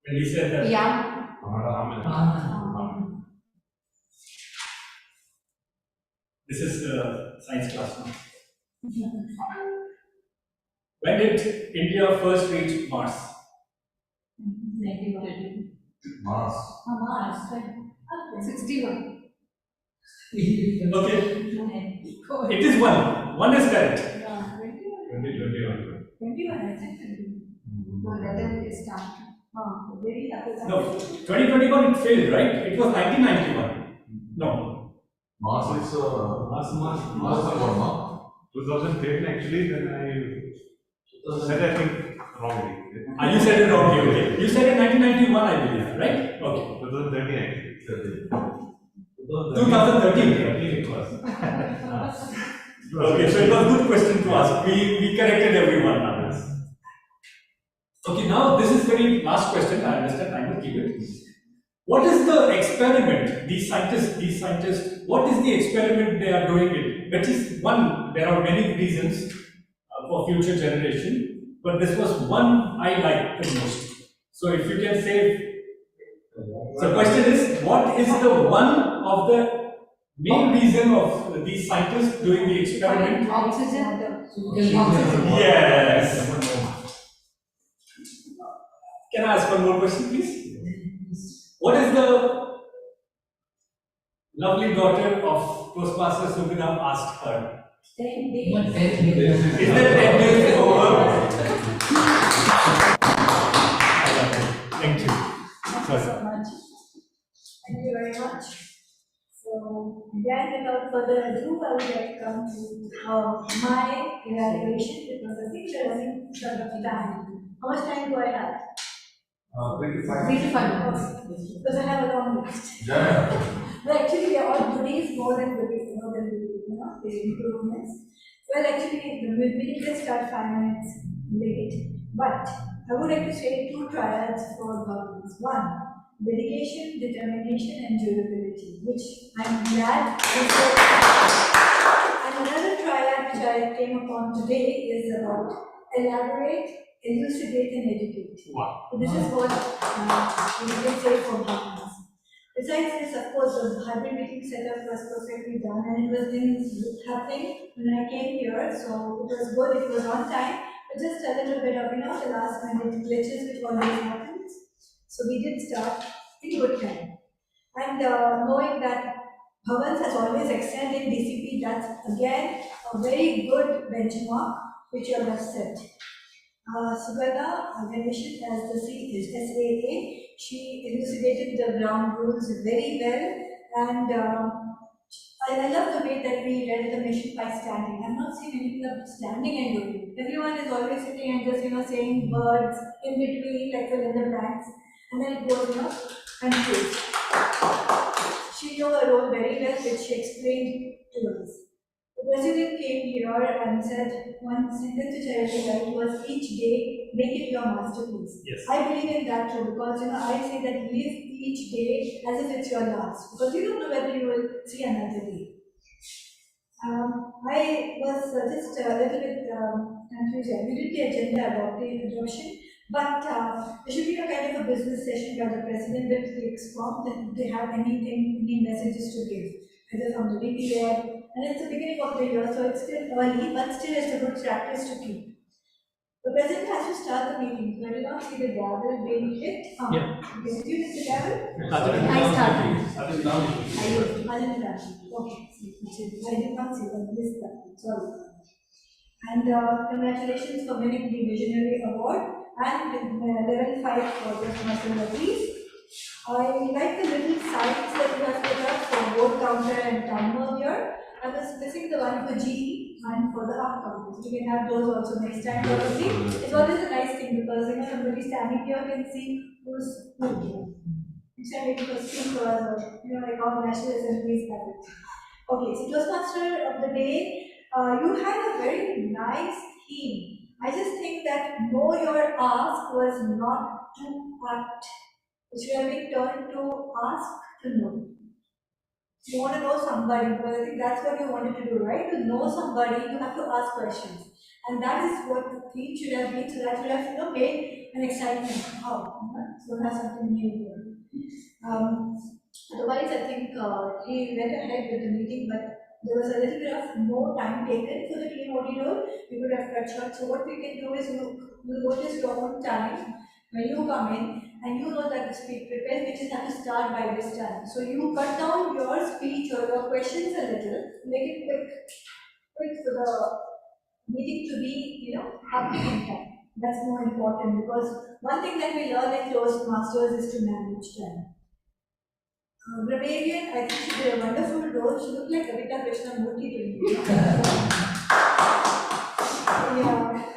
When he said that. Yeah. This is the science class now. When did India first reach Mars? 1930. Mars. Mars. 61. Okay. It is one. One is correct. 2021. 21, I think. No, that is started. Very No, 2021 it failed, right? It was 1991. No. Mars is one, no? 2013 actually, then I said I think wrongly. You said it wrongly, okay. You said in 1991, I believe, right? Okay. 2013 actually. 2013. It was. Okay, so it was a good question to ask. We corrected everyone now. Okay, now this is very last question. I understand, I will keep it. What is the experiment, these scientists, what is the experiment they are doing it? Which is one, there are many reasons for future generation, but this was one I liked the most. So if you can say, so the question is, what is the one of the main reason of these scientists doing the experiment? Oxygen. Yes. Can I ask one more question, please? What is the lovely daughter of Toastmaster Suguna asked her? 10 days. Is that 10 days over? Thank you. Thank you so much. Thank you very much. So, again, without further ado, I would like to come to my evaluation because I think we're running short of time. How much time do I have? 3 to 5. 3 to 5 minutes. Because I have a long list. Yeah. But actually, they are all goodies more than goodies, the improvements. Well, actually, the meeting can start 5 minutes late. But I would like to say 2 triads for Bhavans. 1, dedication, determination, and durability, which I'm glad we said. And another triad which I came upon today is about elaborate, elucidate, and educate. Wow. So this is what we can say for Bhavans. Besides this, of course, the hybrid meeting setup was perfectly done and it was happening when I came here, so it was good, it was on time, but just a little bit of, the last minute glitches which always happens. So we did start in good time. And knowing that Bhavans has always excelled in DCP, that's again a very good benchmark which you have set. Sugata Ganeshan as the SAA, she elucidated the ground rules very well, and I love the way that we read the mission by standing. I'm not seeing anything of standing and doing. Everyone is always sitting and just saying words in between, like fill in the blanks, and then it goes and goes. She knew her role very well, which she explained to us. The president came here and said one sentence which I really liked was each day make it your masterpiece. Yes. I believe in that too because I say that live each day as if it's your last because you don't know whether you will see another day. I was just a little bit confused. We did the agenda about the adoption, but there should be a kind of a business session where the president will take form that they have any messages to give, either from the BPM. And it's the beginning of the year, so it's still early, but still it's a good practice to keep. The president has to start the meeting, so I did not see the gavel being hit. Yeah. Did you hit the gavel? I started. started. I didn't touch it. Okay. I did not see that. This that. Sorry. And congratulations for winning the Visionary Award and level 5 for the Master. I like the little signs that you have put up for vote counter and timer here. I was missing the one for GE and for the up counters. We can have those also next time probably. It's always a nice thing because somebody standing here can see who's who. Instead of making a speakers or like our National Assembly's have it. Okay, so Toastmaster of the day, you had a very nice theme. I just think that know your ask was not to act. It should have been turned to ask to know. You want to know somebody, because I think that's what you wanted to do, right? To know somebody, you have to ask questions. And that is what the theme should have been, so that should have made an excitement. Oh, so that's something new here. Otherwise, I think he went ahead with the meeting, but there was a little bit of more time taken for the team auditor. We could have cut short. So what we can do is you notice your own time when you come in, and you know that the prepared speeches have to start by this time. So you cut down your speech or your questions a little, make it quick for the meeting to be, happening in time. That's more important because one thing that we learn in Toastmasters is to manage time. Barbarian, I think she did a wonderful role. She looked like Kavita Krishnamurthy to me. Yeah.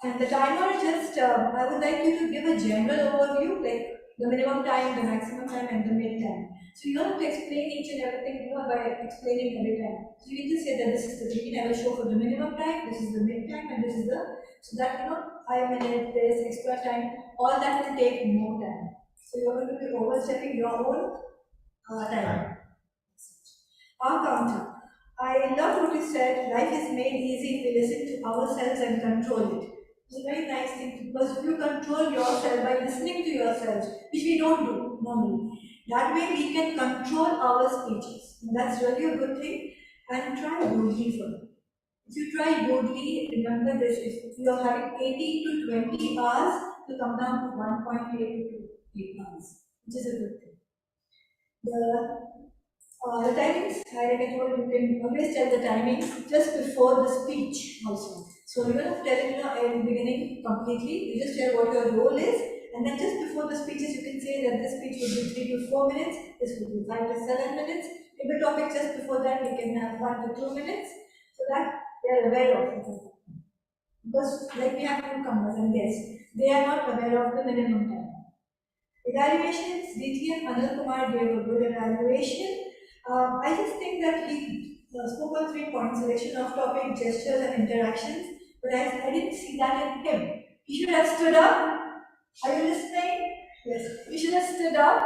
And the timer just, I would like you to give a general overview, like the minimum time, the maximum time, and the mid time. So you don't have to explain each and everything, by explaining every time. So you can just say that this is the beginning, I will show for the minimum time, this is the mid time, and this is the, so that, 5 minutes, this extra time, all that will take more time. So you're going to be overstepping your own time. Our counter. I love what you said, life is made easy if we listen to ourselves and control it. It's a very nice thing because if you control yourself by listening to yourself, which we don't do normally, that way we can control our speeches. And that's really a good thing. And try boldly for it. If you try boldly, remember this, if you are having 18 to 20 hours to come down to 1.8 to 8 hours, which is a good thing. The timings, like I told you, can always tell the timings just before the speech also. So you don't have to tell it in the beginning completely, you just tell what your role is And then just before the speeches, you can say that this speech would be 3 to 4 minutes, this would be 5 to 7 minutes. Maybe topic just before that, we can have 1 to 2 minutes, so that they are aware of it. Because like we have newcomers and guests, they are not aware of the minimum time. Evaluations, DTM Anil Kumar gave a good evaluation. I just think that he spoke on 3 points: selection of topic, gestures, and interactions. But I didn't see that in him. He should have stood up. Are you listening? Yes. You should have stood up,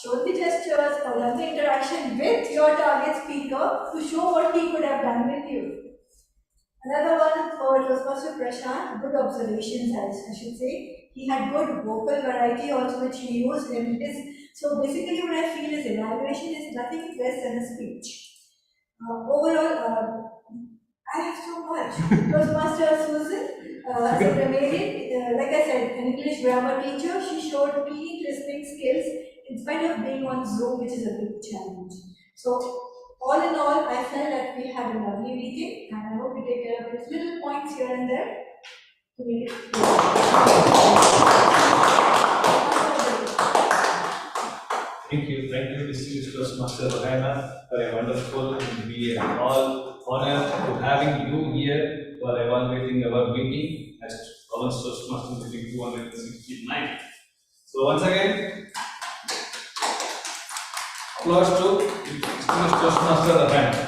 showed the gestures, or done the interaction with your target speaker to show what he could have done with you. Another one for Toastmaster Prashant, good observations, I should say. He had good vocal variety also, which he used in his. So basically, what I feel is evaluation is nothing less than a speech. Overall, I have so much. Toastmaster Susan, like I said, an English grammar teacher, she showed keen listening skills in spite of being on Zoom, which is a big challenge. So, all in all, I felt that we had a lovely meeting, and I hope we take care of these little points here and there to make it good. Thank you, distinguished Toastmaster Rahima, for a wonderful and we are all honored to having you here for evaluating our meeting as Bhavans Toastmasters meeting 269. So once again, applause to distinguished Toastmaster Rahima.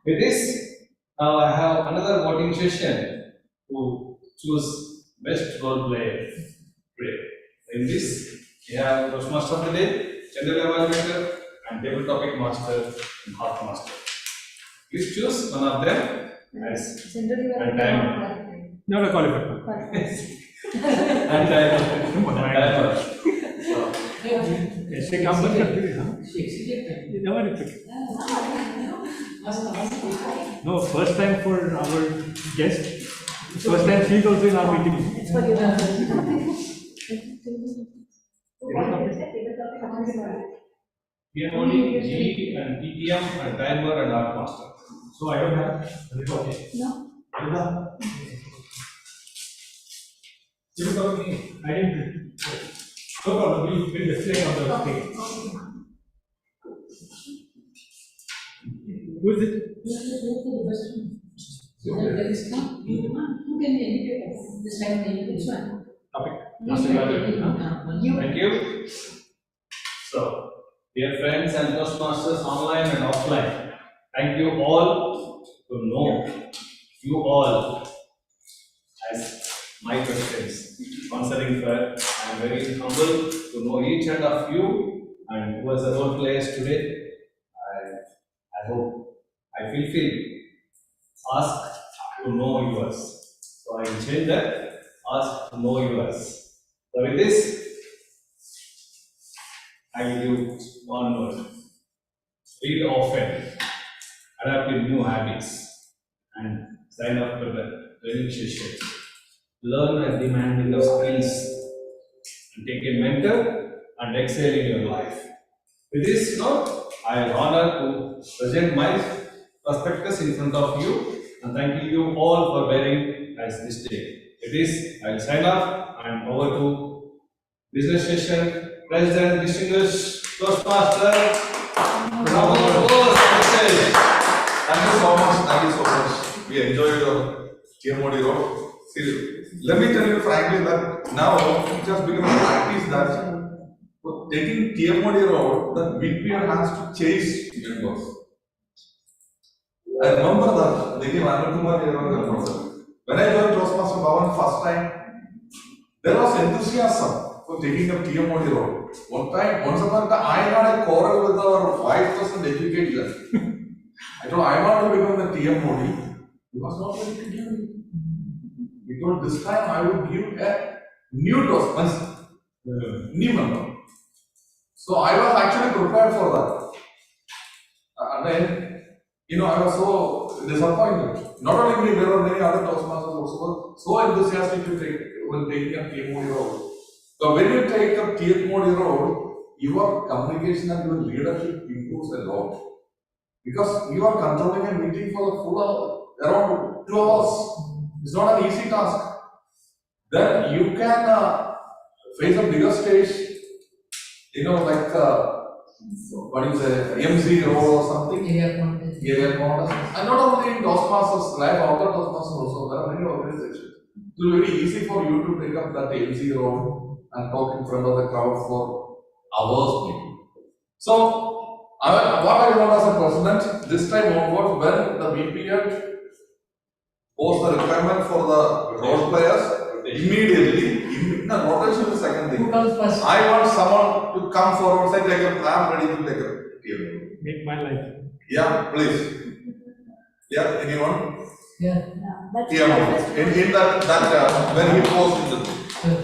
With this, now I have another voting session to choose best role player today. In this, we have Toastmaster of the Day, General Evaluator, and Table Topic Master and Half Master. Please choose one of them as and timer. No, qualified. And timer. So, ऐसे काम बंद करते हैं हाँ? No, first time for our guest. First time she is also in our meeting. TMOD, G and TTM and timer and art master. So I don't have. Okay. No. You told me. I didn't. No problem. We'll display on the screen. Who is it? There is no. Who can indicate this time? This one. Topic. Thank you. So, dear friends and Toastmasters online and offline, thank you all to know you all as my questions. Answering for, I am very humble to know each and of you and who was the role players today. I hope I fulfill ask to know yours. So I will change that. Ask to know yours. So with this, I will give one word. Read often, adapt in new habits, and sign up for the training sessions. Learn a demanding of skills, and take a mentor and excel in your life. With this note, I am honored to present my prospectus in front of you, and thank you all for bearing as this day. With this, I will sign off and over to business session. President, distinguished Toastmaster, Thank you so much. Thank you so much. We enjoyed your TMOD role. See, let me tell you frankly that now it has become a practice that taking TMOD role, the VPN has to chase members. I remember that they gave Anil Kumar here on the person. When I joined Toastmaster Bhavan first time, there was enthusiasm for taking up TMOD role. Once upon a time, I had a quarrel with our 5% education. I told I want to become the TMOD. He was not ready to give me. He told this time I would give a new Toastmaster, new member. So I was actually prepared for that. And then, I was so disappointed. Not only me, there were many other Toastmasters also so enthusiastic to take when taking up TMOD role. So when you take up TMOD role, your communication and your leadership improves a lot. Because you are controlling a meeting for the full hour, around 2 hours. It's not an easy task. Then you can face a bigger stage, like what is a MC role or something? Area contest. Area contest. And not only in Toastmasters Live, outside Toastmasters also, there are many organizations. It will be very easy for you to take up that MC role and talk in front of the crowd for hours maybe. So, what I want as a president, this time onwards, when the VPN post the requirement for the role players, immediately, rotation is the second thing. Who comes first? I want someone to come forward, say, I am ready to take a TM. Make my life. Yeah, please. Yeah, anyone? Yeah. That's TM. In that when he posts it,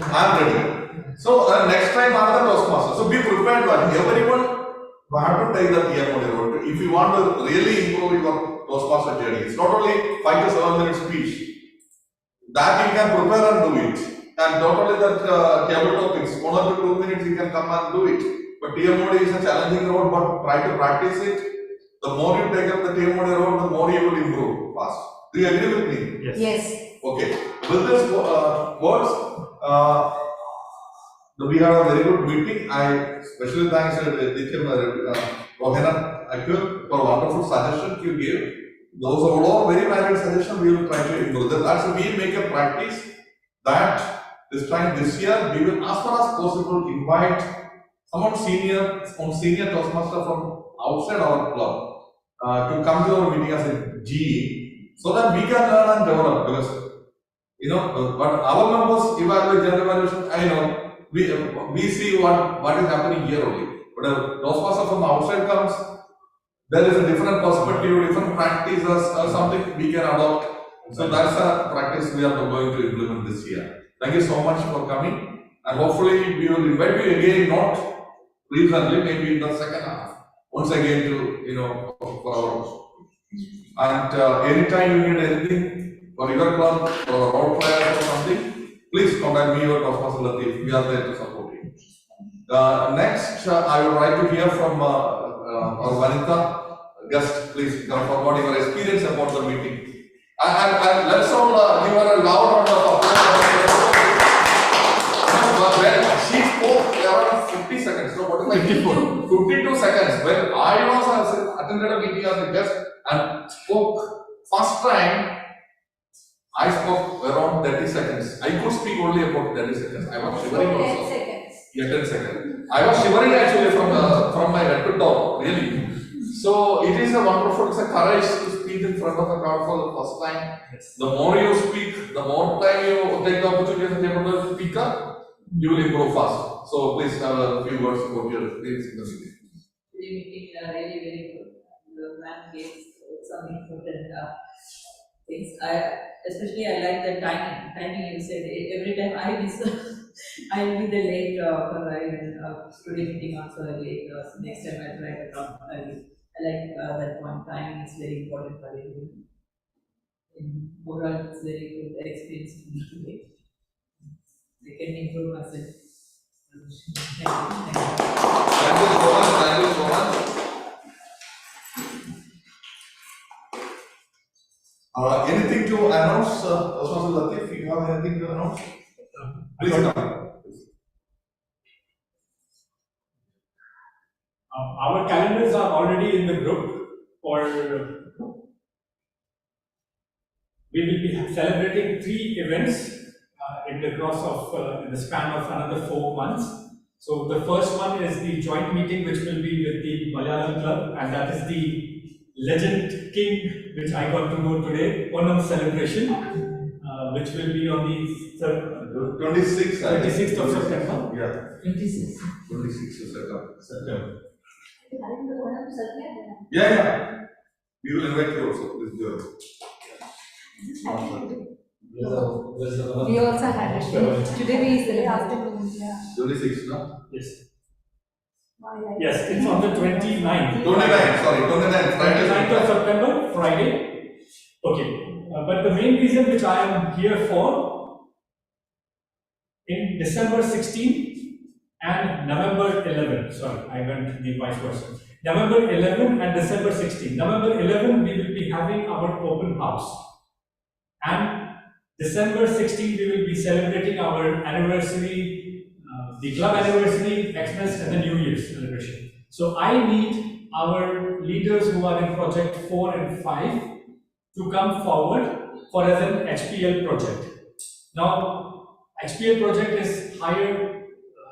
I am ready. So next time another Toastmaster. So be prepared that everyone have to take the TM role. If you want to really improve your Toastmaster journey, it's not only 5 to 7 minute speech. That you can prepare and do it. And not only that table topics, 1 or 2 minutes you can come and do it. But TMOD is a challenging road, but try to practice it. The more you take up the TMOD road, the more you will improve fast. Do you agree with me? Yes. Yes. Okay. With this words, we had a very good meeting. I especially thanks to Rohana Akil for wonderful suggestions you gave. Those are all very valid suggestions. We will try to improve that. That's why we make a practice that this year, we will as far as possible invite someone senior Toastmaster from outside our club to come to our meeting as a GE, so that we can learn and develop. Because but our members evaluate general evaluation. I know we see what is happening here only. But a Toastmaster from outside comes, there is a different perspective, different practices, or something we can adopt. So that's a practice we are going to implement this year. Thank you so much for coming, and hopefully we will invite you again, not recently, maybe in the second half, once again to for our. And anytime you need anything for your club, for our role players or something, please contact me or Toastmaster Latif. We are there to support you. Next, I would like to hear from our Vanita guest. Please come forward your experience about the meeting. And let's all give her a loud round of applause. When she spoke around 50 seconds, so what is my 52 seconds. When I was attended a meeting as a guest and spoke first time, I spoke around 30 seconds. I could speak only about 30 seconds. I was shivering also. 10 seconds. Yeah, 10 seconds. I was shivering actually from my head to top, really. So it is a wonderful, it's a courage to speak in front of the crowd for the first time. Yes. The more you speak, the more time you take the opportunity as a able to speak up, you will improve fast. So please have a few words about your experience in the meeting. The meeting really very good. The man gave some important things. Especially I like the timing you said. Every time I miss, I will be the late for today meeting also late. Next time I try to come early. I like that one. Timing is very important for everyone. In overall, it's very good experience for me today. I can improve myself. Thank you. Thank you so much. Thank you so much. Anything to announce, Toastmaster Latif? If you have anything to announce, please come. Our calendars are already in the group for. We will be celebrating 3 events in the span of another 4 months. So the first one is the joint meeting, which will be with the Malayalam Club, and that is the Legend King, which I got to know today, Onam celebration, which will be on the 26th of September. Yeah. 26. 26th of September. Yeah. Yeah. We will invite you also. Please join. We also had it. Today we celebrate afternoon. 26th, no? Yes. Yes, it's on the 29th. 29th, sorry, 29th, Friday. 29th of September, Friday. Okay. But the main reason which I am here for, in December 16 and November 11, sorry, I went the vice versa. November 11 and December 16. November 11, we will be having our open house. And December 16, we will be celebrating our anniversary the club anniversary expressed as a New Year's celebration. So I need our leaders who are in project 4 and 5 to come forward for as an HPL project. Now, HPL project is higher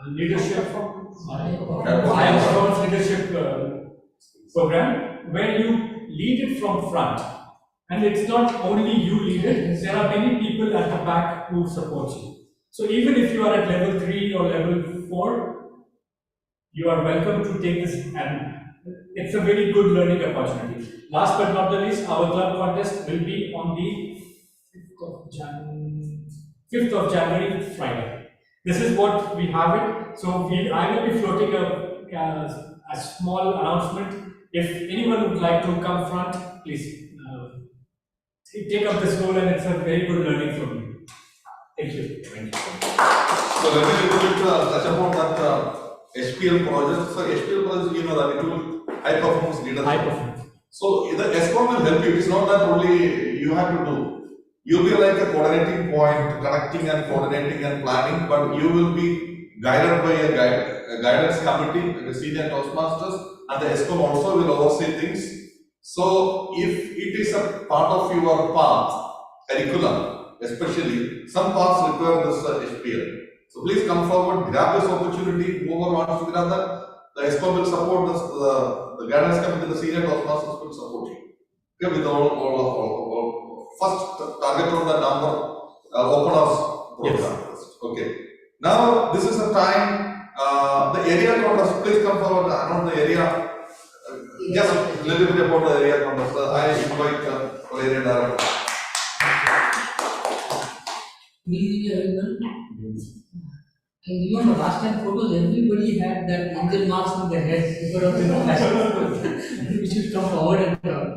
leadership, higher performance leadership program where you lead it from front. And it's not only you lead it, there are many people at the back who support you. So even if you are at level 3 or level 4, you are welcome to take this, and it's a very good learning opportunity. Last but not the least, our club contest will be on the 5th of January, Friday. This is what we have it. So I will be floating a small announcement. If anyone would like to come front, please take up this role, and it's a very good learning for me. Thank you. Thank you. So let me little bit touch upon that HPL project. So HPL project, you know that it will high performance leadership. High performance. So the ESCOM will help you. It's not that only you have to do. You'll be like a coordinating point, connecting and coordinating and planning, but you will be guided by a guidance committee, the senior Toastmasters, and the ESCOM also will oversee things. So if it is a part of your path, curriculum, especially, some paths require this HPL. So please come forward, grab this opportunity. Whoever wants to grab that, the ESCOM will support this, the guidance committee, the senior Toastmasters will support you. Okay, with all first target on the number, open house program. Yes. Okay. Now this is the time. The area contest. Please come forward. Announce the area. Just a little bit about the area contest. I invite our area director. Good evening, everyone. I remember last time photos, everybody had that angel marks on their heads because of the fashion. We should come forward and talk.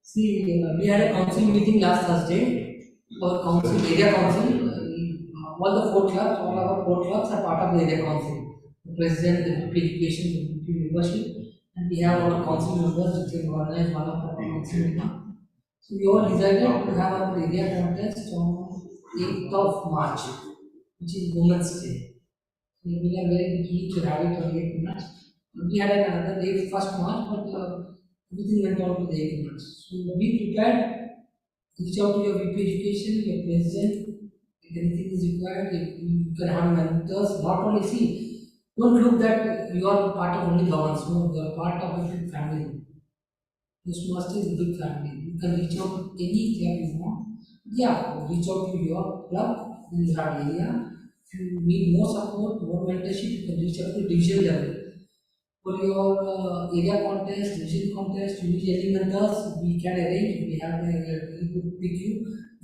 See, we had a council meeting last Thursday for council, area council. All the 4 clubs, all our 4 clubs are part of the area council. The president, the deputy education, the deputy membership, and we have our council members which can organize one of our council meeting. So we all decided to have our area contest on 8th of March, which is Women's Day. We are very keen to have it on 8th March. We had another day, 1st March, but everything went on to the 8th March. So be prepared. Reach out to your VP education, your president. If anything is required, you can have mentors. Not only see, don't look that you are part of only Bhavans. No, you are part of a big family. Toastmasters is a big family. You can reach out to any club you want. Yeah, reach out to your club in your area. If you need more support, more mentorship, you can reach out to division level. For your area contest, division contest, you need any mentors, we can arrange. We have a very good PQ.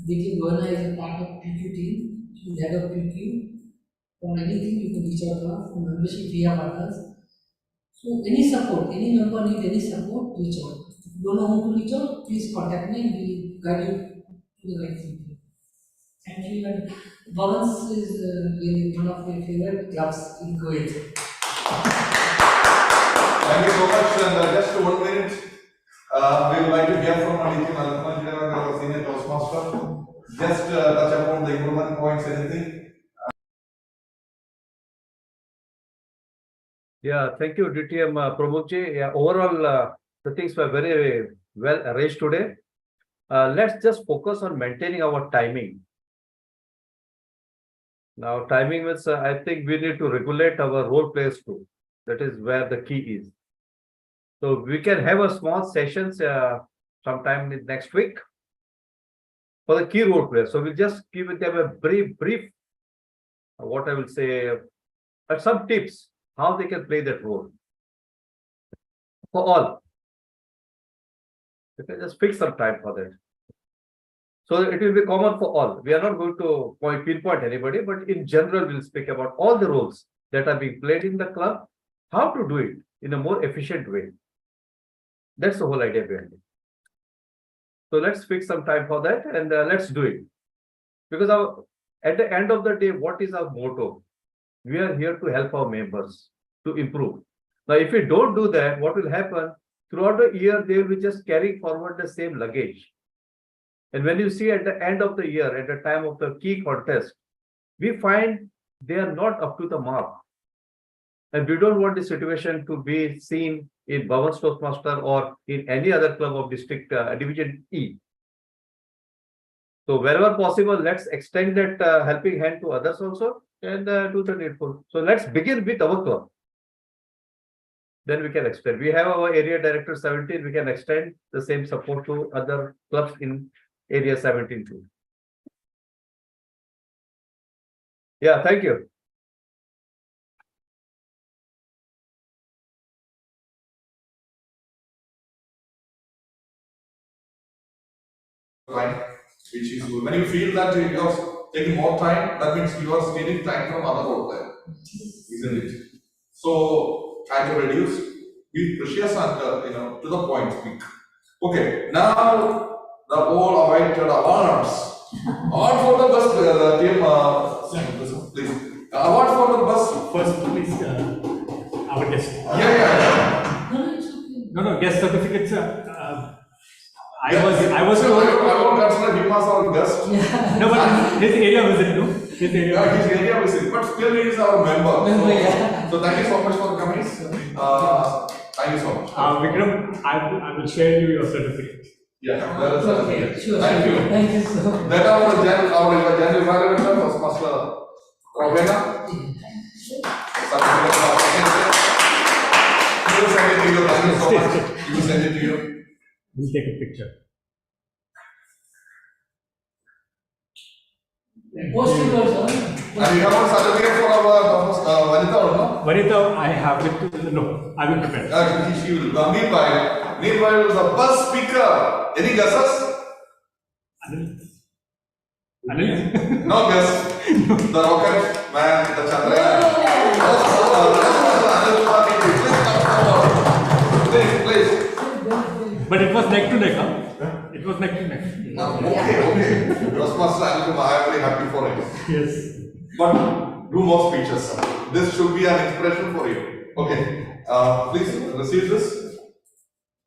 Vicky Verna is a part of PQ team. She is head of PQ. For anything, you can reach out to her. For membership, we have others. So any support, any member need any support, reach out. If you don't know who to reach out, please contact me and we guide you to the right people. Thank you. And Bhavans is really one of my favorite clubs in Kuwait. Thank you so much. And just 1 minute, we would like to hear from our senior Toastmaster. Just touch upon the improvement points, anything. Yeah, thank you, DTM Pramukji. Yeah, overall, the things were very well arranged today. Let's just focus on maintaining our timing. Now, timing means I think we need to regulate our role plays too. That is where the key is. So we can have a small sessions sometime next week for the key role players. So we'll just give them a brief, what I will say, some tips how they can play that role for all. You can just fix some time for that. So it will be common for all. We are not going to pinpoint anybody, but in general, we'll speak about all the roles that are being played in the club, how to do it in a more efficient way. That's the whole idea behind it. So let's fix some time for that and let's do it. Because at the end of the day, what is our motto? We are here to help our members to improve. Now, if we don't do that, what will happen? Throughout the year, they will be just carrying forward the same luggage. And when you see at the end of the year, at the time of the key contest, we find they are not up to the mark. And we don't want the situation to be seen in Bhavans Toastmaster or in any other club of district division E. So wherever possible, let's extend that helping hand to others also and do the needful. So let's begin with our club. Then we can extend. We have our area director 17. We can extend the same support to other clubs in area 17 too. Yeah, thank you. Right, which is good. When you feel that you are taking more time, that means you are stealing time from other role player, isn't it? So try to reduce, be precious and to the point speak. Okay, now the all awaited awards. Award for the best team. Please. Award for the best. First, please, our guest. Yeah. No, guest certificates. I was So told. I won't consider him as our guest. No, but his area visit, no? His area. Yeah, his area visit, but still he is our member. So thank you so much for coming. Thank you so much. Vikram, I will share you your certificate. Yeah, that is Okay, sure. Thank you. Thank you so much. Then our general evaluator was Master Ravena. He will send it to you. Thank you so much. He will send it to you. We'll take a picture. Post it also. And you have a certificate for our Vanita or no? Vanita, I have it. No, I will prepare. She will. Meanwhile, the bus speaker. Any guesses? Anil? No guess. The rocket man, the Chandrayaan. Please. But it was neck to neck, huh? It was neck to neck. Okay. Toastmaster Anil, I am very happy for it. Yes. But do more speeches. This should be an inspiration for you. Okay. Please receive this.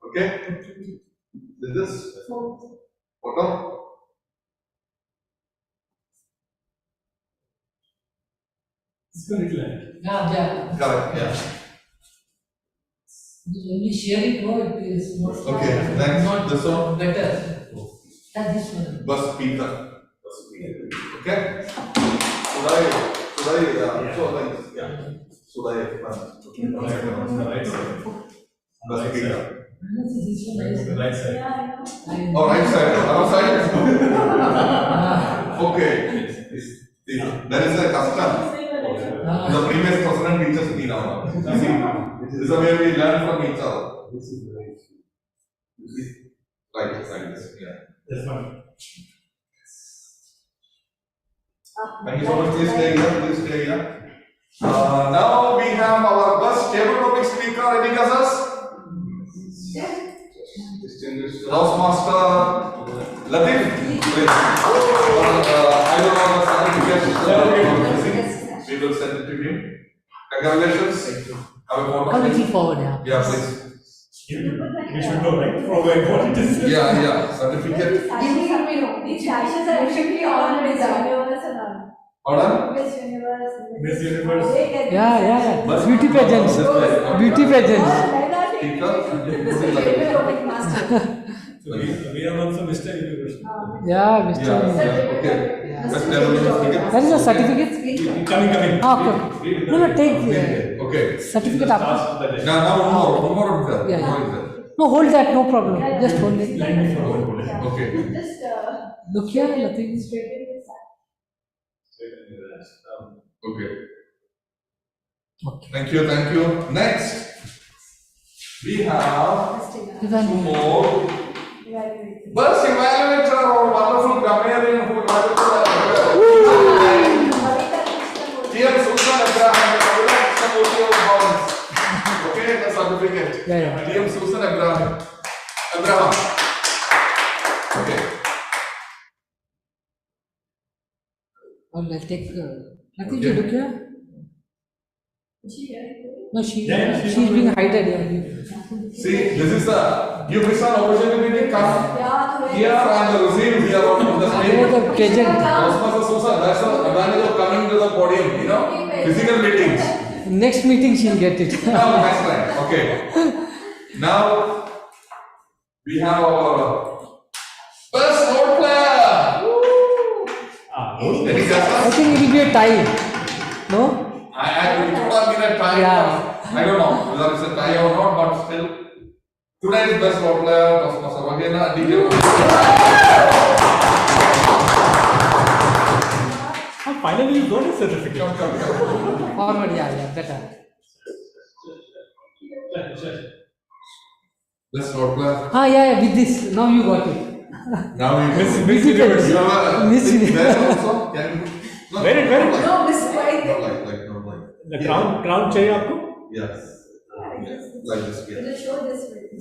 Okay. With this photo. It's going to be Yeah. Correct. Yeah. When we share it, no, it is not. Okay. Thanks. Not This one. better. Than this one. Bus speaker. Okay. Should I? Should I? Bus speaker. right side. Oh, right side. Other side. Okay. There is a custom. The previous president teaches me now. You see, this is the way we learn from each other. Right side. Yeah. That's fine. Thank you so much. Please stay here. Please stay here. Now we have our bus table topic speaker. Any guesses? Distinguished Toastmaster Latif. Please. I don't know the certificate. We will send it to him. Congratulations. Have a photo. Coming forward, yeah. Yeah, please. We should know, right? For where important it is. Yeah. Certificate. These fashions are actually all Miss Universe and all. Pardon? Miss Universe. Miss Universe. Yeah. Beauty pageants. Beauty pageants. So we are also Mr. Universe. Yeah, Mr. Okay. Best level certificate. That is a certificate. Coming. Okay. No, take Okay. certificate after. Now one more. Yeah. No, hold that, no problem. Just hold it. Okay. Just Look here, nothing. straighten this up. Okay. Okay. Thank you. Next, we have two more. Bus evaluator or wonderful grammarian who Dear Susan Abraham, okay, the certificate. Yeah. Dear Susan Abraham. Okay. Let's take. Nothing to look here. No, she's being hidden. Yeah. See, this is you miss an opportunity to come here and receive here on the stage. The pageant. Toastmaster Susan, that's the advantage of coming to the the podium, physical meetings. Next meeting she'll get it. No, next time, okay. Now, we have our best role player. Any I guesses? think it will be a tie. No? It would have been a tie. Yeah. I don't know whether it's a tie or not, but still. Today's best role player, Toastmaster again, DK. Finally, you got a certificate. Forward, yeah, better. Best role player. Yeah, with this. Now you got it. Now we Miss you Universe. have a Miss thing Universe. there also. Can you? No, Very, not very. like- No, Miss White. Not like, not like. The crown चाहिए आपको? Yes. Like this, yeah. Will you show this with me?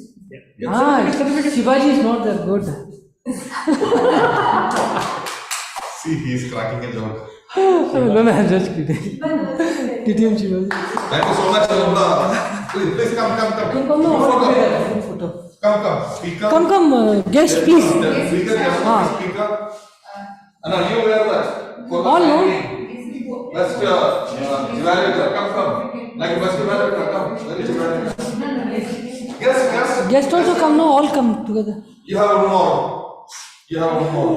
Shivaji is not that good. See, he is cracking a joke. No, I'm just kidding. TTM Shivaji. Thank you so much, Alumna. Please come. Come, no, photo. Come. Speaker. Come, guest, please. Speaker, speaker. No, you wear that. For the All no. training. Best evaluator, come. Like best evaluator, come. Very evaluator. Yes. Guest also come, no, all come together. You have one more.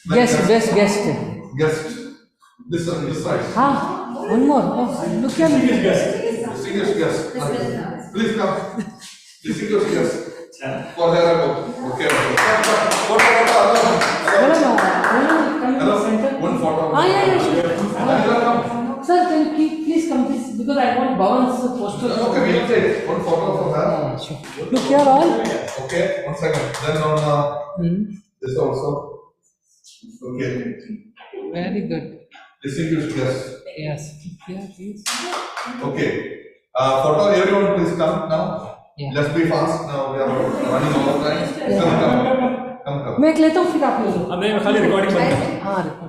Like Guest. Guest. This side. One more. Oh, look at me. Distinguished guest. Please come. Distinguished guest. For her book. Okay. Hello. One photo. Yeah, sure. Hello, come. Sir, can you please come, please, because I want Bhavans poster. Okay, we'll take one photo for her. Sure. Look here, all. Okay, 1 second. Then on this also. Okay. Very good. Distinguished guest. Yes. Yeah, please. Okay. Photo, everyone please come now. Yeah. Let's be fast. Now we are running over time. Come. मैं एक लेता हूँ फिर आप ले लो. मैं खाली recording बंद हाँ,